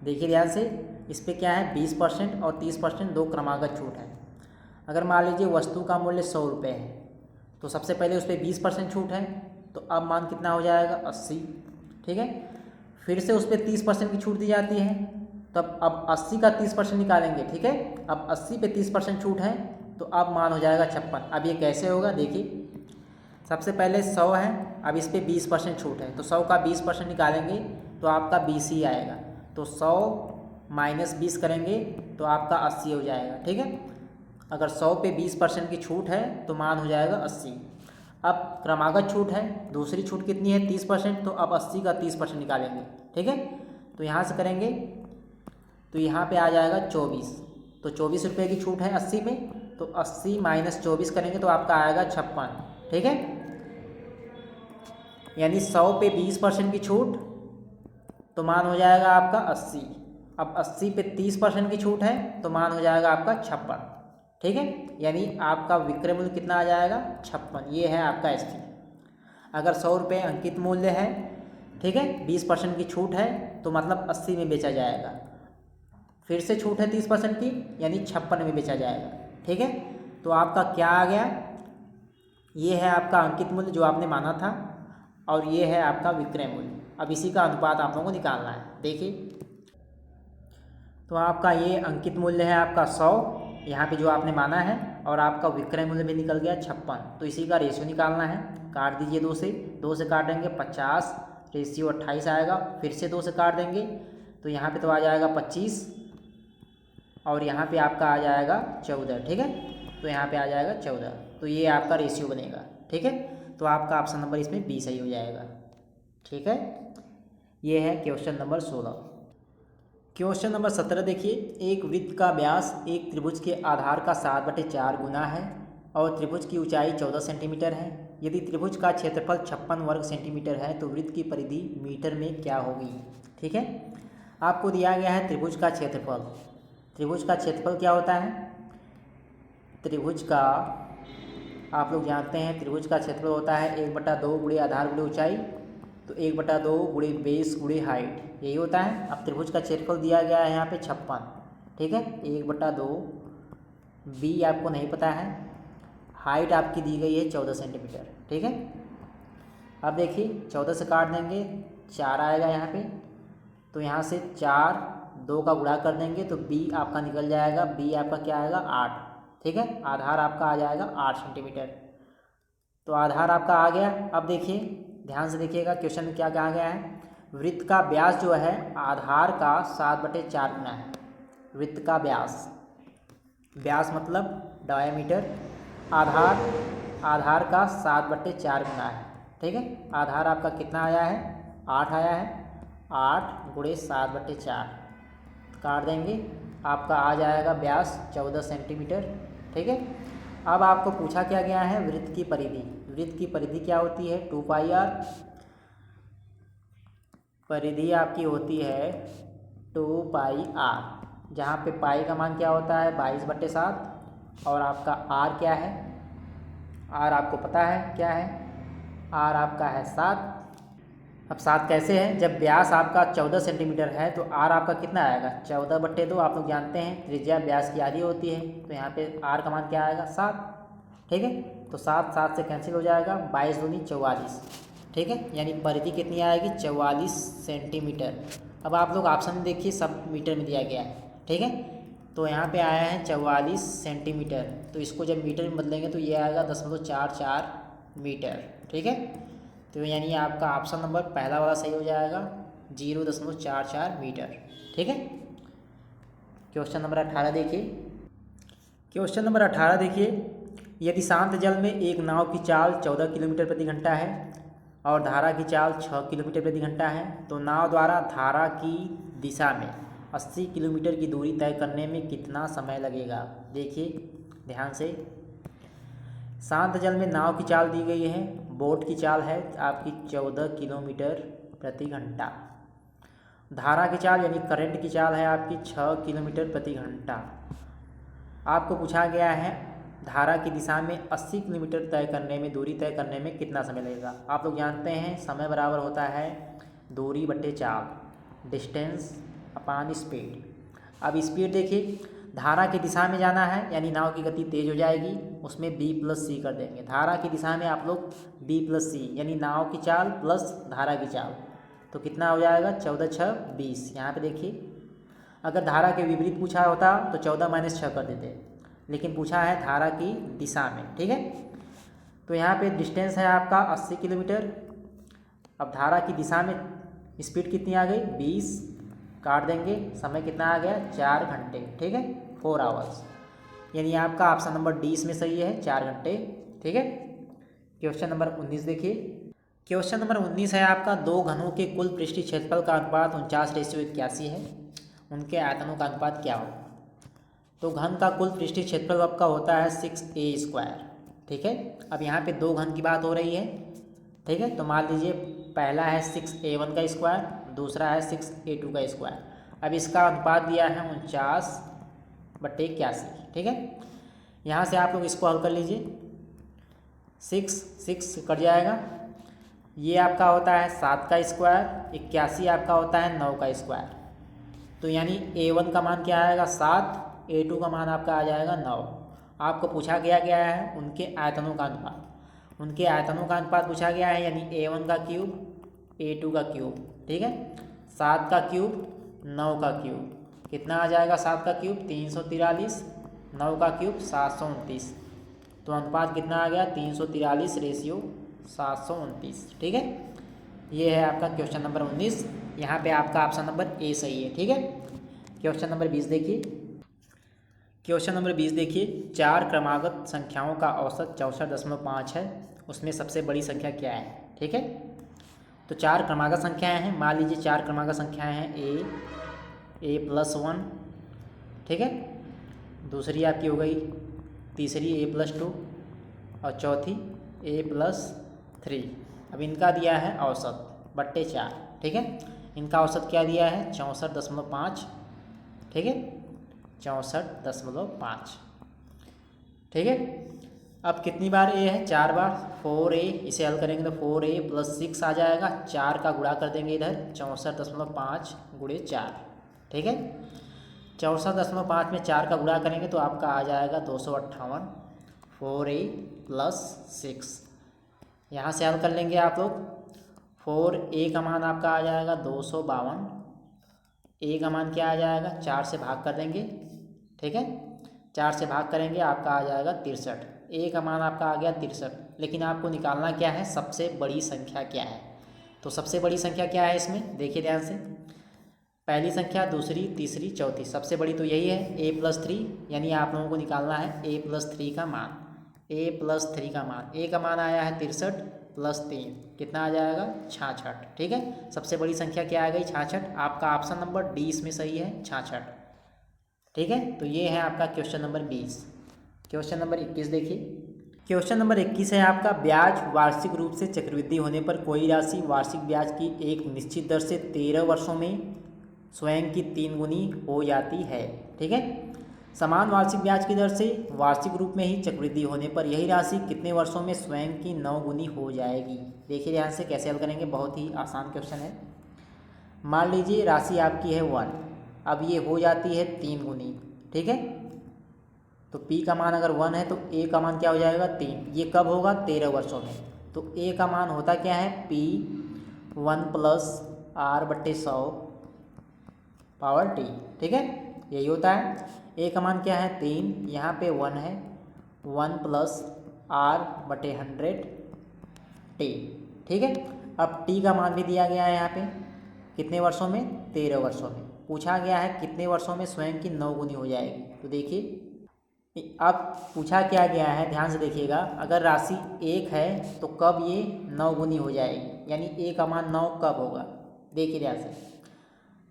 देखिए ध्यान से, इस पर क्या है 20% और 30% 2 क्रमागत छूट है। अगर मान लीजिए वस्तु का मूल्य 100 रुपये है, तो सबसे पहले उस पर 20% छूट है, तो अब मान कितना हो जाएगा 80, ठीक है। फिर से उस पर 30% की छूट दी जाती है, तब अब 80 का 30% निकालेंगे, ठीक है। अब 80 पे 30% छूट है, तो अब मान हो जाएगा 56। अब ये कैसे होगा देखिए, सबसे पहले 100 है, अब इस पर 20% छूट है, तो 100 का 20% निकालेंगे तो आपका 20 ही आएगा। तो 100 - 20 करेंगे तो आपका 80 हो जाएगा, ठीक है। अगर 100 पे 20% की छूट है तो मान हो जाएगा 80। अब क्रमागत छूट है, दूसरी छूट कितनी है 30%, तो अब 80 का 30% निकालेंगे, ठीक है। तो यहाँ से करेंगे तो यहाँ पे आ जाएगा 24, तो 24 रुपये की छूट है 80 में, तो 80 - 24 करेंगे तो आपका आएगा 56, ठीक है। यानी 100 पे 20% की छूट, तो मान हो जाएगा आपका 80। अब 80 पे 30% की छूट है, तो मान हो जाएगा आपका 56, ठीक है। यानी आपका विक्रय मूल्य कितना आ जाएगा 56, ये है आपका एसटी। अगर 100 रुपये अंकित मूल्य है, ठीक है, 20% की छूट है, तो मतलब 80 में बेचा जाएगा। फिर से छूट है 30% की, यानी 56 में बेचा जाएगा, ठीक है। तो आपका क्या आ गया, ये है आपका अंकित मूल्य जो आपने माना था, और ये है आपका विक्रय मूल्य। अब इसी का अनुपात आप लोगों को निकालना है। देखिए, तो आपका ये अंकित मूल्य है आपका 100, यहाँ पे जो आपने माना है, और आपका विक्रय मूल्य भी निकल गया 56। तो इसी का रेशियो निकालना है। काट दीजिए 2 से काटेंगे 50, रेशियो 28 आएगा। फिर से 2 से काट देंगे तो यहाँ पे तो आ जाएगा 25, और यहाँ पे आपका आ जाएगा 14, ठीक है। तो यहाँ पे आ जाएगा 14, तो ये आपका रेशियो बनेगा, ठीक है। तो आपका ऑप्शन नंबर इसमें बी सही हो जाएगा, ठीक है। ये है क्वेश्चन नंबर 16। क्वेश्चन नंबर 17 देखिए, एक वृत्त का व्यास एक त्रिभुज के आधार का 7/4 गुना है और त्रिभुज की ऊंचाई 14 सेंटीमीटर है। यदि त्रिभुज का क्षेत्रफल 56 वर्ग सेंटीमीटर है तो वृत्त की परिधि मीटर में क्या होगी, ठीक है। आपको दिया गया है त्रिभुज का क्षेत्रफल। त्रिभुज का क्षेत्रफल क्या होता है, त्रिभुज का आप लोग जानते हैं त्रिभुज का क्षेत्रफल होता है 1/2 गुणे आधार गुणे ऊंचाई, तो 1/2 गुणे बेस गुणे हाइट, यही होता है। अब त्रिभुज का क्षेत्रफल दिया गया है यहाँ पे 56, ठीक है, 1/2, बी आपको नहीं पता है, हाइट आपकी दी गई है 14 सेंटीमीटर, ठीक है। अब देखिए 14 से काट देंगे 4 आएगा यहाँ पे, तो यहाँ से 4 2 का गुणा कर देंगे तो बी आपका निकल जाएगा, बी आपका क्या आएगा 8, ठीक है। आधार आपका आ जाएगा 8 सेंटीमीटर, तो आधार आपका आ गया। अब देखिए ध्यान से देखिएगा क्वेश्चन में क्या कहा गया है, वृत्त का व्यास जो है आधार का 7/4 गुना है। वृत्त का व्यास, व्यास मतलब डायामीटर, आधार का 7/4 गुना है, ठीक है। आधार आपका कितना आया है 8 आया है, 8 गुणे 7/4 काट देंगे, आपका आ जाएगा व्यास 14 सेंटीमीटर, ठीक है। अब आपको पूछा क्या गया है वृत्त की परिधि। वृत्त की परिधि क्या होती है 2πr, परिधि आपकी होती है 2πr, जहाँ पे पाई का मान क्या होता है 22/7 और आपका आर क्या है, आर आपको पता है क्या है, आर आपका है 7। अब 7 कैसे है, जब व्यास आपका 14 सेंटीमीटर है तो आर आपका कितना आएगा 14/2। आप लोग जानते हैं त्रिज्या व्यास की आधी होती है, तो यहाँ पे आर का मान क्या आएगा 7। ठीक है, तो 7 7 से कैंसिल हो जाएगा, 22 दूनी 44। ठीक है, यानी परिधि कितनी आएगी 44 सेंटीमीटर। अब आप लोग ऑप्शन में देखिए सब मीटर में दिया गया है। ठीक है, तो यहाँ पे आया है 44 सेंटीमीटर, तो इसको जब मीटर में बदलेंगे तो ये आएगा 0.44 मीटर। ठीक है, तो यानी आपका ऑप्शन नंबर पहला वाला सही हो जाएगा 0.44 मीटर। ठीक है, क्वेश्चन नंबर 18 देखिए। क्वेश्चन नंबर 18 देखिए, यदि शांत जल में एक नाव की चाल 14 किलोमीटर प्रति घंटा है और धारा की चाल 6 किलोमीटर प्रति घंटा है, तो नाव द्वारा धारा की दिशा में 80 किलोमीटर की दूरी तय करने में कितना समय लगेगा। देखिए ध्यान से, शांत जल में नाव की चाल दी गई है, बोट की चाल है आपकी 14 किलोमीटर प्रति घंटा, धारा की चाल यानी करंट की चाल है आपकी 6 किलोमीटर प्रति घंटा। आपको पूछा गया है धारा की दिशा में 80 किलोमीटर तय करने में, दूरी तय करने में कितना समय लगेगा। आप लोग जानते हैं समय बराबर होता है दूरी बटे चाल, डिस्टेंस अपॉन स्पीड। अब स्पीड देखिए, धारा की दिशा में जाना है यानी नाव की गति तेज हो जाएगी, उसमें b+c कर देंगे। धारा की दिशा में आप लोग b+c यानी नाव की चाल प्लस धारा की चाल, तो कितना हो जाएगा 14 6 20। यहाँ पे देखिए, अगर धारा के विपरीत पूछा होता तो 14 - 6 कर देते, लेकिन पूछा है धारा की दिशा में। ठीक है, तो यहाँ पे डिस्टेंस है आपका 80 किलोमीटर। अब धारा की दिशा में स्पीड कितनी आ गई 20, काट देंगे, समय कितना आ गया 4 घंटे। ठीक है, 4 आवर्स, यानी आपका ऑप्शन नंबर डी इसमें सही है 4 घंटे। ठीक है, क्वेश्चन नंबर 19 देखिए। क्वेश्चन नंबर 19 है आपका, दो घनों के कुल पृष्ठीय क्षेत्रफल का अनुपात 49:81 है, उनके आयतनों का अनुपात क्या होगा। तो घन का कुल पृष्ठीय क्षेत्रफल आपका होता है 6a²। ठीक है, अब यहाँ पे दो घन की बात हो रही है। ठीक है, तो मान लीजिए पहला है 6a1 का स्क्वायर, दूसरा है 6a2 का स्क्वायर। अब इसका अनुपात दिया है 49/81। ठीक है, यहाँ से आप लोग इसको हल कर लीजिए, 6 कट जाएगा, ये आपका होता है 7 का स्क्वायर, 81 आपका होता है 9 का स्क्वायर। तो यानी a1 का मान क्या आएगा 7, a2 का मान आपका आ जाएगा 9। आपको पूछा गया है उनके आयतनों का अनुपात, उनके आयतनों का अनुपात पूछा गया है, यानी a1 का क्यूब a2 का क्यूब। ठीक है, 7 का क्यूब 9 का क्यूब, कितना आ जाएगा 7 का क्यूब 343, 9 का क्यूब 729, तो अनुपात कितना आ गया 343:729। ठीक है, ये है आपका क्वेश्चन नंबर 19। यहाँ पे आपका ऑप्शन नंबर ए सही है। ठीक है, क्वेश्चन नंबर 20 देखिए। क्वेश्चन नंबर 20 देखिए, 4 क्रमागत संख्याओं का औसत 64.5 है, उसमें सबसे बड़ी संख्या क्या है। ठीक है, तो 4 क्रमागत संख्याएं हैं, मान लीजिए 4 क्रमागत संख्याएं हैं a+1। ठीक है, दूसरी आपकी हो गई, तीसरी a+2 और चौथी a+3। अब इनका दिया है औसत बट्टे 4। ठीक है, इनका औसत क्या दिया है 64.5। ठीक है, 64.5। ठीक है, अब कितनी बार a है 4 बार, 4a, इसे हल करेंगे तो 4a + 6 आ जाएगा, 4 का गुणा कर देंगे इधर, 64.5 × 4। ठीक है, 64.5 में 4 का गुणा करेंगे तो आपका आ जाएगा 258, 4a + 6। यहाँ से हल कर लेंगे आप लोग, 4a का मान आपका आ जाएगा 252, a का मान क्या आ जाएगा 4 से भाग कर देंगे। ठीक है, 4 से भाग करेंगे आपका आ जाएगा 63, a का मान आपका आ गया 63। लेकिन आपको निकालना क्या है, सबसे बड़ी संख्या क्या है। तो सबसे बड़ी संख्या क्या है इसमें, देखिए ध्यान से, पहली संख्या, दूसरी, तीसरी, चौथी, सबसे बड़ी तो यही है a+3, यानी आप लोगों को निकालना है a+3 का मान। a+3 का मान, a का मान आया है 63 + 3, कितना आ जाएगा 66। ठीक है, सबसे बड़ी संख्या क्या आ गई 66। आपका ऑप्शन नंबर डी इसमें सही है 66। ठीक है, तो ये है आपका क्वेश्चन नंबर 20। क्वेश्चन नंबर 21 देखिए। क्वेश्चन नंबर 21 है आपका, ब्याज वार्षिक रूप से चक्रवृद्धि होने पर कोई राशि वार्षिक ब्याज की एक निश्चित दर से 13 वर्षों में स्वयं की 3 गुनी हो जाती है। ठीक है, समान वार्षिक ब्याज की दर से वार्षिक रूप में ही चक्रवृद्धि होने पर यही राशि कितने वर्षों में स्वयं की 9 गुनी हो जाएगी। देखिए ध्यान से कैसे हल करेंगे, बहुत ही आसान क्वेश्चन है। मान लीजिए राशि आपकी है 1, अब ये हो जाती है 3 गुनी। ठीक है, तो P का मान अगर 1 है तो A का मान क्या हो जाएगा 3। ये कब होगा 13 वर्षों में। तो A का मान होता क्या है P 1 + R/100 पावर T। ठीक है, यही होता है। A का मान क्या है 3, यहाँ पे 1 है 1 + R/100 T। ठीक है, अब T का मान भी दिया गया है यहाँ पे कितने वर्षों में 13 वर्षों में। पूछा गया है कितने वर्षों में स्वयं की 9 गुनी हो जाएगी। तो देखिए अब पूछा क्या गया है, ध्यान से देखिएगा, अगर राशि 1 है तो कब ये 9 गुनी हो जाएगी, यानी A का मान 9 कब होगा। देखिए ध्यान से,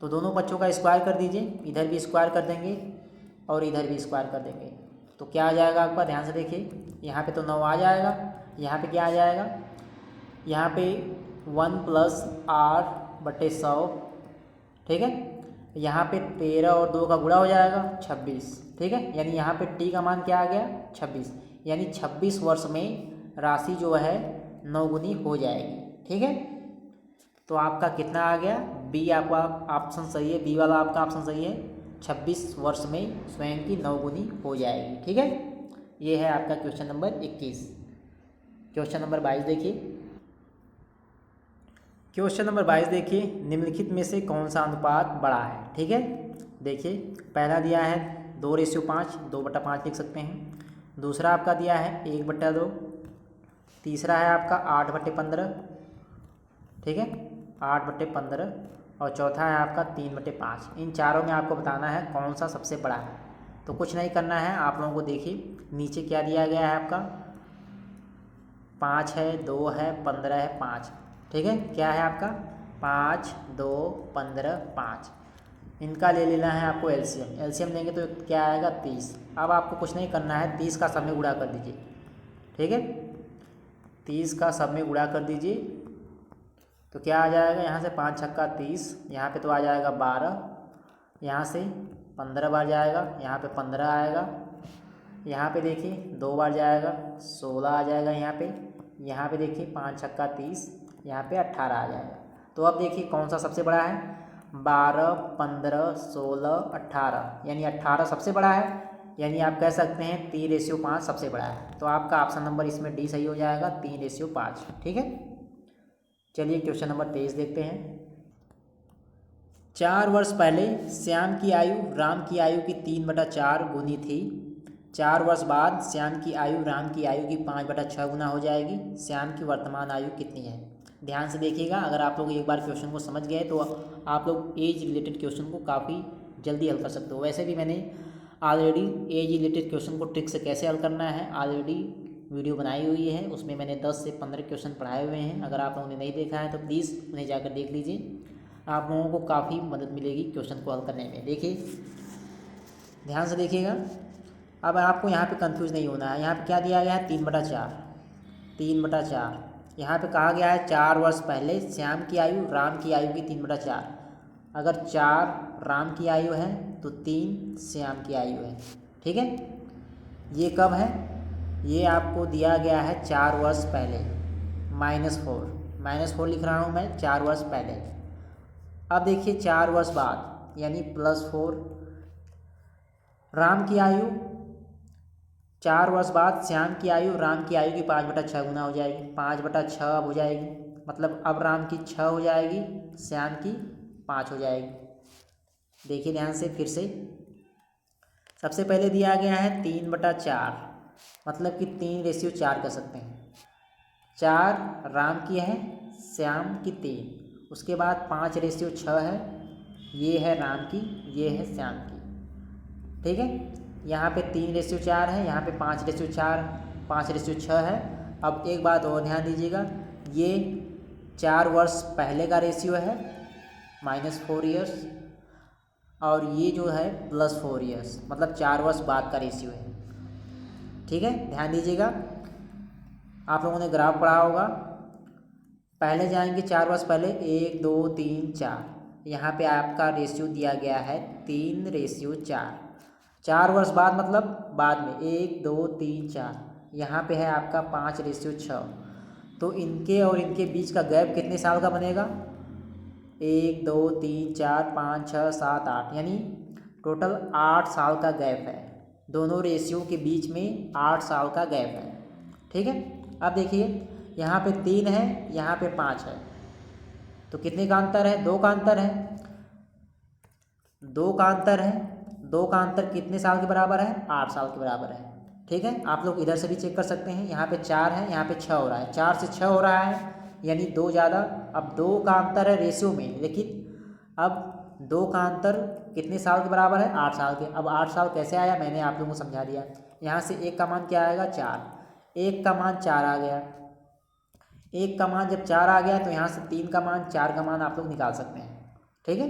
तो दोनों बच्चों का स्क्वायर कर दीजिए, इधर भी स्क्वायर कर देंगे और इधर भी स्क्वायर कर देंगे। तो क्या आ जाएगा आपका, ध्यान से देखिए, यहाँ पे तो 9 आ जाएगा, यहाँ पे क्या आ जाएगा, यहाँ पे 1 + R/100। ठीक है, यहाँ पे 13 और 2 का गुणा हो जाएगा 26। ठीक है, यानी यहाँ पे T का मान क्या आ गया 26, यानी 26 वर्ष में राशि जो है 9 गुनी हो जाएगी। ठीक है, तो आपका कितना आ गया, बी आपका ऑप्शन सही है, बी वाला आपका ऑप्शन सही है, 26 वर्ष में स्वयं की 9 गुनी हो जाएगी। ठीक है, ये है आपका क्वेश्चन नंबर 21। क्वेश्चन नंबर 22 देखिए, क्वेश्चन नंबर 22 देखिए, निम्नलिखित में से कौन सा अनुपात बड़ा है। ठीक है, देखिए पहला दिया है 2:5, 2/5 लिख सकते हैं। दूसरा आपका दिया है 1/2। तीसरा है आपका 8/15। ठीक है, 8/15। और चौथा है आपका 3/5। इन चारों में आपको बताना है कौन सा सबसे बड़ा है। तो कुछ नहीं करना है आप लोगों को, देखिए नीचे क्या दिया गया है आपका, 5 है, 2 है, 15 है, 5। ठीक है, क्या है आपका 5, 2, 15, 5। इनका ले लेना है आपको एलसीएम। एलसीएम लेंगे तो क्या आएगा 30। अब आपको कुछ नहीं करना है, 30 का सब में गुणा कर दीजिए। ठीक है, 30 का सब में गुणा कर दीजिए तो क्या आ जाएगा, यहाँ से 5 छक्का 30, यहाँ पे तो आ जाएगा 12, यहाँ से 15 बार जाएगा, यहाँ पे 15 आएगा, यहाँ पे देखिए 2 बार जाएगा 16 आ जाएगा, यहाँ पे देखिए 5 छक्का 30, यहाँ पे 18 आ जाएगा। तो अब देखिए कौन सा सबसे बड़ा है, 12, 15, 16, 18, यानी 18 सबसे बड़ा है, यानी आप कह सकते हैं 3:5 सबसे बड़ा है। तो आपका ऑप्शन नंबर इसमें डी सही हो जाएगा, 3:5। ठीक है, चलिए क्वेश्चन नंबर 23 देखते हैं। 4 वर्ष पहले श्याम की आयु राम की आयु की 3/4 गुनी थी। 4 वर्ष बाद श्याम की आयु राम की आयु की 5/6 गुना हो जाएगी। श्याम की वर्तमान आयु कितनी है। ध्यान से देखिएगा, अगर आप लोग एक बार क्वेश्चन को समझ गए तो आप लोग एज रिलेटेड क्वेश्चन को काफ़ी जल्दी हल कर सकते हो। वैसे भी मैंने ऑलरेडी एज रिलेटेड क्वेश्चन को ट्रिक से कैसे हल करना है ऑलरेडी वीडियो बनाई हुई है, उसमें मैंने 10 से 15 क्वेश्चन पढ़ाए हुए हैं। अगर आप लोगों ने नहीं देखा है तो प्लीज़ उन्हें जाकर देख लीजिए, आप लोगों को काफ़ी मदद मिलेगी क्वेश्चन को हल करने में। देखिए ध्यान से देखिएगा, अब आपको यहाँ पे कंफ्यूज नहीं होना है। यहाँ पे क्या दिया गया है 3/4, 3/4। यहाँ पे कहा गया है 4 वर्ष पहले श्याम की आयु राम की आयु की 3/4। अगर 4 राम की आयु है तो 3 श्याम की आयु है। ठीक है, ये कब है, ये आपको दिया गया है 4 वर्ष पहले, -4 लिख रहा हूँ मैं, 4 वर्ष पहले। अब देखिए 4 वर्ष बाद यानी +4 राम की आयु, 4 वर्ष बाद श्याम की आयु राम की आयु की 5/6 गुना हो जाएगी, 5/6 अब हो जाएगी, मतलब अब राम की 6 हो जाएगी, श्याम की 5 हो जाएगी। देखिए ध्यान से फिर से, सबसे पहले दिया गया है 3/4, मतलब कि 3:4 कर सकते हैं। 4 राम की है, श्याम की 3, उसके बाद 5:6 है, ये है राम की, ये है श्याम की। ठीक है, यहाँ पे 3:4 है, यहाँ पे 5:4, 5:6 है। अब एक बात और ध्यान दीजिएगा, ये 4 वर्ष पहले का रेशियो है -4 ईयर्स, और ये जो है +4 ईयर्स, मतलब 4 वर्ष बाद का रेशियो है। ठीक है, ध्यान दीजिएगा, आप लोगों ने ग्राफ पढ़ा होगा। पहले जाएंगे 4 वर्ष पहले, 1 2 3 4, यहाँ पे आपका रेशियो दिया गया है 3:4। 4 वर्ष बाद मतलब बाद में 1 2 3 4, यहाँ पे है आपका 5:6। तो इनके और इनके बीच का गैप कितने साल का बनेगा? 1 2 3 4 5 6 7 8, यानी टोटल 8 साल का गैप है। दोनों रेशियो के बीच में 8 साल का गैप है। ठीक है। अब देखिए यहाँ पे 3 है, यहाँ पे 5 है, तो कितने का अंतर है? 2 का अंतर है। 2 का अंतर है। 2 का अंतर कितने साल के बराबर है? 8 साल के बराबर है। ठीक है। आप लोग इधर से भी चेक कर सकते हैं। यहाँ पे 4 है, यहाँ पे 6 हो रहा है। 4 से 6 हो रहा है, यानी 2 ज़्यादा। अब 2 का अंतर है रेशियो में, लेकिन अब 2 का अंतर कितने साल के बराबर है? 8 साल के। अब 8 साल कैसे आया, मैंने आप लोगों को समझा दिया। यहाँ से 1 का मान क्या आएगा? 4। 1 का मान 4 आ गया। 1 का मान जब 4 आ गया तो यहाँ से 3 का मान, 4 का मान आप लोग निकाल सकते हैं। ठीक है।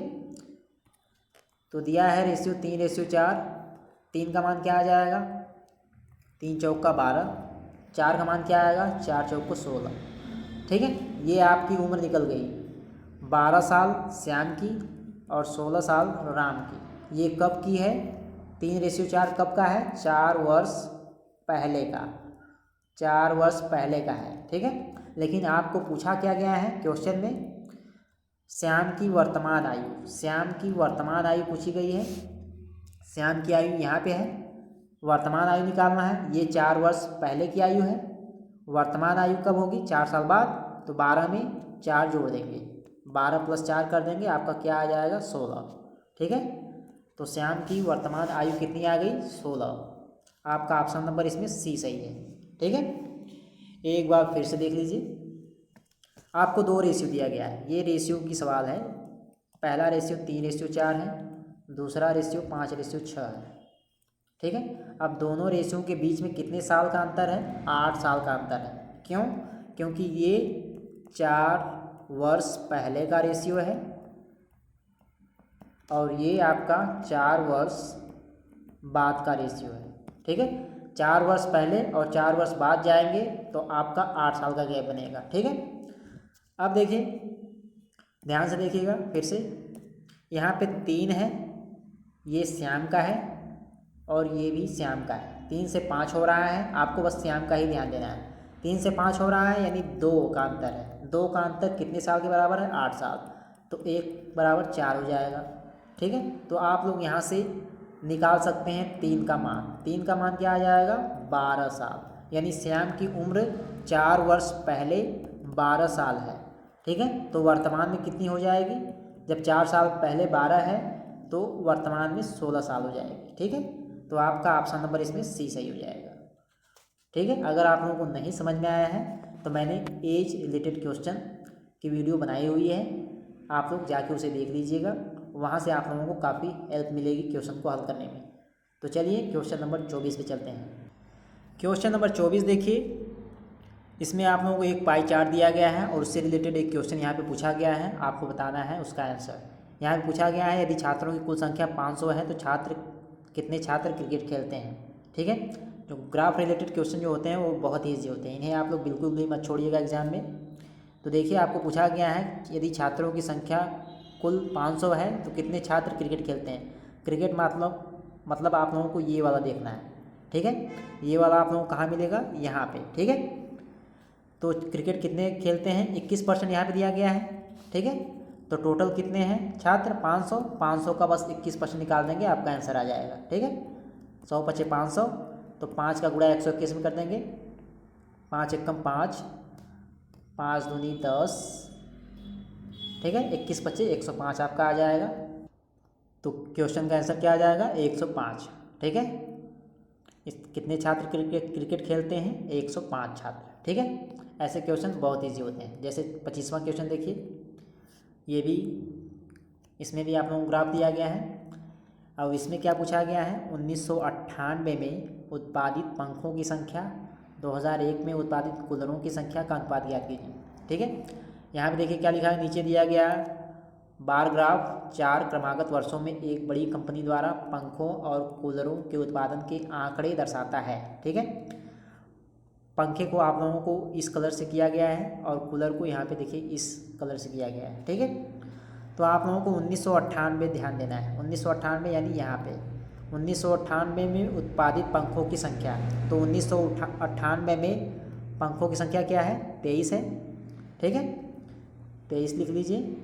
तो दिया है रेशियो 3:4। 3 का मान क्या आ जाएगा? 3 चौक का 12। 4 का मान क्या आएगा? 4 चौक को 16। ठीक है। ये आपकी उम्र निकल गई। 12 साल श्याम की और 16 साल राम की। ये कब की है? 3:4 कब का है? 4 वर्ष पहले का। 4 वर्ष पहले का है। ठीक है। लेकिन आपको पूछा क्या गया है क्वेश्चन में? श्याम की वर्तमान आयु। श्याम की वर्तमान आयु पूछी गई है। श्याम की आयु यहाँ पे है, वर्तमान आयु निकालना है। ये 4 वर्ष पहले की आयु है। वर्तमान आयु कब होगी? 4 साल बाद। तो 12 में 4 जोड़ देंगे, 12 + 4 कर देंगे, आपका क्या आ जाएगा? 16। ठीक है। तो श्याम की वर्तमान आयु कितनी आ गई? 16। आपका ऑप्शन नंबर इसमें सी सही है। ठीक है। एक बार फिर से देख लीजिए। आपको 2 रेशियो दिया गया है, ये रेशियो की सवाल है। पहला रेशियो 3:4 है, दूसरा रेशियो 5:6 है। ठीक है। अब दोनों रेशियो के बीच में कितने साल का अंतर है? 8 साल का अंतर है। क्यों? क्योंकि ये 4 वर्ष पहले का रेशियो है और ये आपका 4 वर्ष बाद का रेशियो है। ठीक है। 4 वर्ष पहले और 4 वर्ष बाद जाएंगे तो आपका 8 साल का गैप बनेगा। ठीक है। अब देखिए, ध्यान से देखिएगा फिर से। यहाँ पे 3 है, ये श्याम का है और ये भी श्याम का है। 3 से 5 हो रहा है, आपको बस श्याम का ही ध्यान देना है। 3 से 5 हो रहा है, यानी 2 का अंतर है। 2 का अंतर कितने साल के बराबर है? 8 साल। तो 1 बराबर 4 हो जाएगा। ठीक है। तो आप लोग यहाँ से निकाल सकते हैं 3 का मान। 3 का मान क्या आ जाएगा? 12 साल। यानी श्याम की उम्र 4 वर्ष पहले 12 साल है। ठीक है। तो वर्तमान में कितनी हो जाएगी? जब 4 साल पहले 12 है तो वर्तमान में 16 साल हो जाएगी। ठीक है। तो आपका ऑप्शन नंबर इसमें सी सही हो जाएगा। ठीक है। अगर आप लोगों को नहीं समझ में आया है तो मैंने एज रिलेटेड क्वेश्चन की वीडियो बनाई हुई है, आप लोग जाके उसे देख लीजिएगा। वहाँ से आप लोगों को काफ़ी हेल्प मिलेगी क्वेश्चन को हल करने में। तो चलिए क्वेश्चन नंबर 24 पे चलते हैं। क्वेश्चन नंबर 24 देखिए, इसमें आप लोगों को एक पाई चार्ट दिया गया है और उससे रिलेटेड एक क्वेश्चन यहाँ पे पूछा गया है, आपको बताना है उसका आंसर। यहाँ पे पूछा गया है यदि छात्रों की कुल संख्या 500 है तो कितने छात्र क्रिकेट खेलते हैं। ठीक है। जो ग्राफ रिलेटेड क्वेश्चन जो होते हैं वो बहुत ईजी होते हैं, इन्हें आप लोग बिल्कुल भी मत छोड़िएगा एग्जाम में। तो देखिए, आपको पूछा गया है यदि छात्रों की संख्या कुल 500 है तो कितने छात्र क्रिकेट खेलते हैं। क्रिकेट मतलब आप लोगों को ये वाला देखना है। ठीक है। ये वाला आप लोगों को कहाँ मिलेगा? यहाँ पे। ठीक है। तो क्रिकेट कितने खेलते हैं? 21% यहाँ पे दिया गया है। ठीक है। तो टोटल कितने हैं छात्र? 500। 500 का बस 21% निकाल देंगे, आपका आंसर आ जाएगा। ठीक है। 100 × 5 500, तो 5 का गुणा 121 में कर देंगे। 5 एकम 5, 5 दूनी 10। ठीक है। 21 × 25 105 आपका आ जाएगा। तो क्वेश्चन का आंसर क्या आ जाएगा? 105। ठीक है। कितने छात्र क्रिकेट खेलते हैं? 105 छात्र। ठीक है। ऐसे क्वेश्चन बहुत इजी होते हैं। जैसे 25वां क्वेश्चन देखिए, ये भी, इसमें भी आप लोगों को ग्राफ दिया गया है। अब इसमें क्या पूछा गया है? 1998 में उत्पादित पंखों की संख्या, 2001 में उत्पादित कूलरों की संख्या का अनुपात ज्ञात कीजिए। ठीक है। यहाँ पे देखिए क्या लिखा है, नीचे दिया गया बार ग्राफ 4 क्रमागत वर्षों में एक बड़ी कंपनी द्वारा पंखों और कूलरों के उत्पादन के आंकड़े दर्शाता है। ठीक है। पंखे को आप लोगों को इस कलर से किया गया है और कूलर को यहाँ पे देखिए इस कलर से किया गया है, ठीक है। तो आप लोगों को 1998 ध्यान देना है, 1998 यानी यहाँ पे 1998 में उत्पादित पंखों की संख्या। तो 1998 में पंखों की संख्या क्या है, 23 है, ठीक है, 23 लिख लीजिए।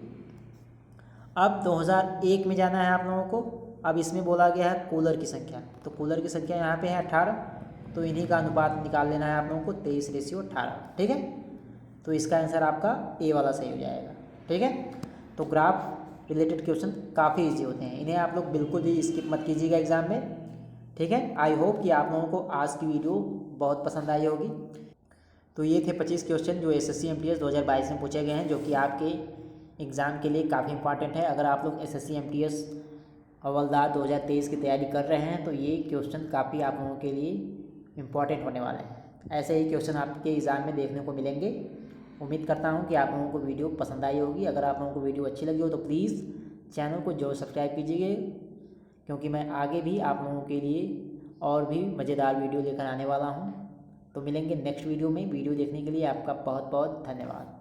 अब 2001 में जाना है आप लोगों को। अब इसमें बोला गया है कूलर की संख्या, तो कूलर की संख्या यहाँ पे है 18, तो इन्हीं का अनुपात निकाल लेना है आप लोगों को 23:18, ठीक है। तो इसका आंसर आपका ए वाला सही हो जाएगा, ठीक है। तो ग्राफ रिलेटेड क्वेश्चन काफ़ी इजी होते हैं, इन्हें आप लोग बिल्कुल भी स्किप मत कीजिएगा एग्जाम में, ठीक है। आई होप कि आप लोगों को आज की वीडियो बहुत पसंद आई होगी। तो ये थे 25 क्वेश्चन जो SSC MTS 2022 में पूछे गए हैं, जो कि आपके एग्ज़ाम के लिए काफ़ी इंपॉर्टेंट है। अगर आप लोग SSC MTS हवलदार 2023 की तैयारी कर रहे हैं तो ये क्वेश्चन काफ़ी आप लोगों के लिए इम्पॉर्टेंट होने वाले हैं। ऐसे ही क्वेश्चन आपके एग्ज़ाम में देखने को मिलेंगे। उम्मीद करता हूँ कि आप लोगों को वीडियो पसंद आई होगी। अगर आप लोगों को वीडियो अच्छी लगी हो तो प्लीज़ चैनल को जरूर सब्सक्राइब कीजिए, क्योंकि मैं आगे भी आप लोगों के लिए और भी मज़ेदार वीडियो लेकर आने वाला हूँ। तो मिलेंगे नेक्स्ट वीडियो में। वीडियो देखने के लिए आपका बहुत बहुत धन्यवाद।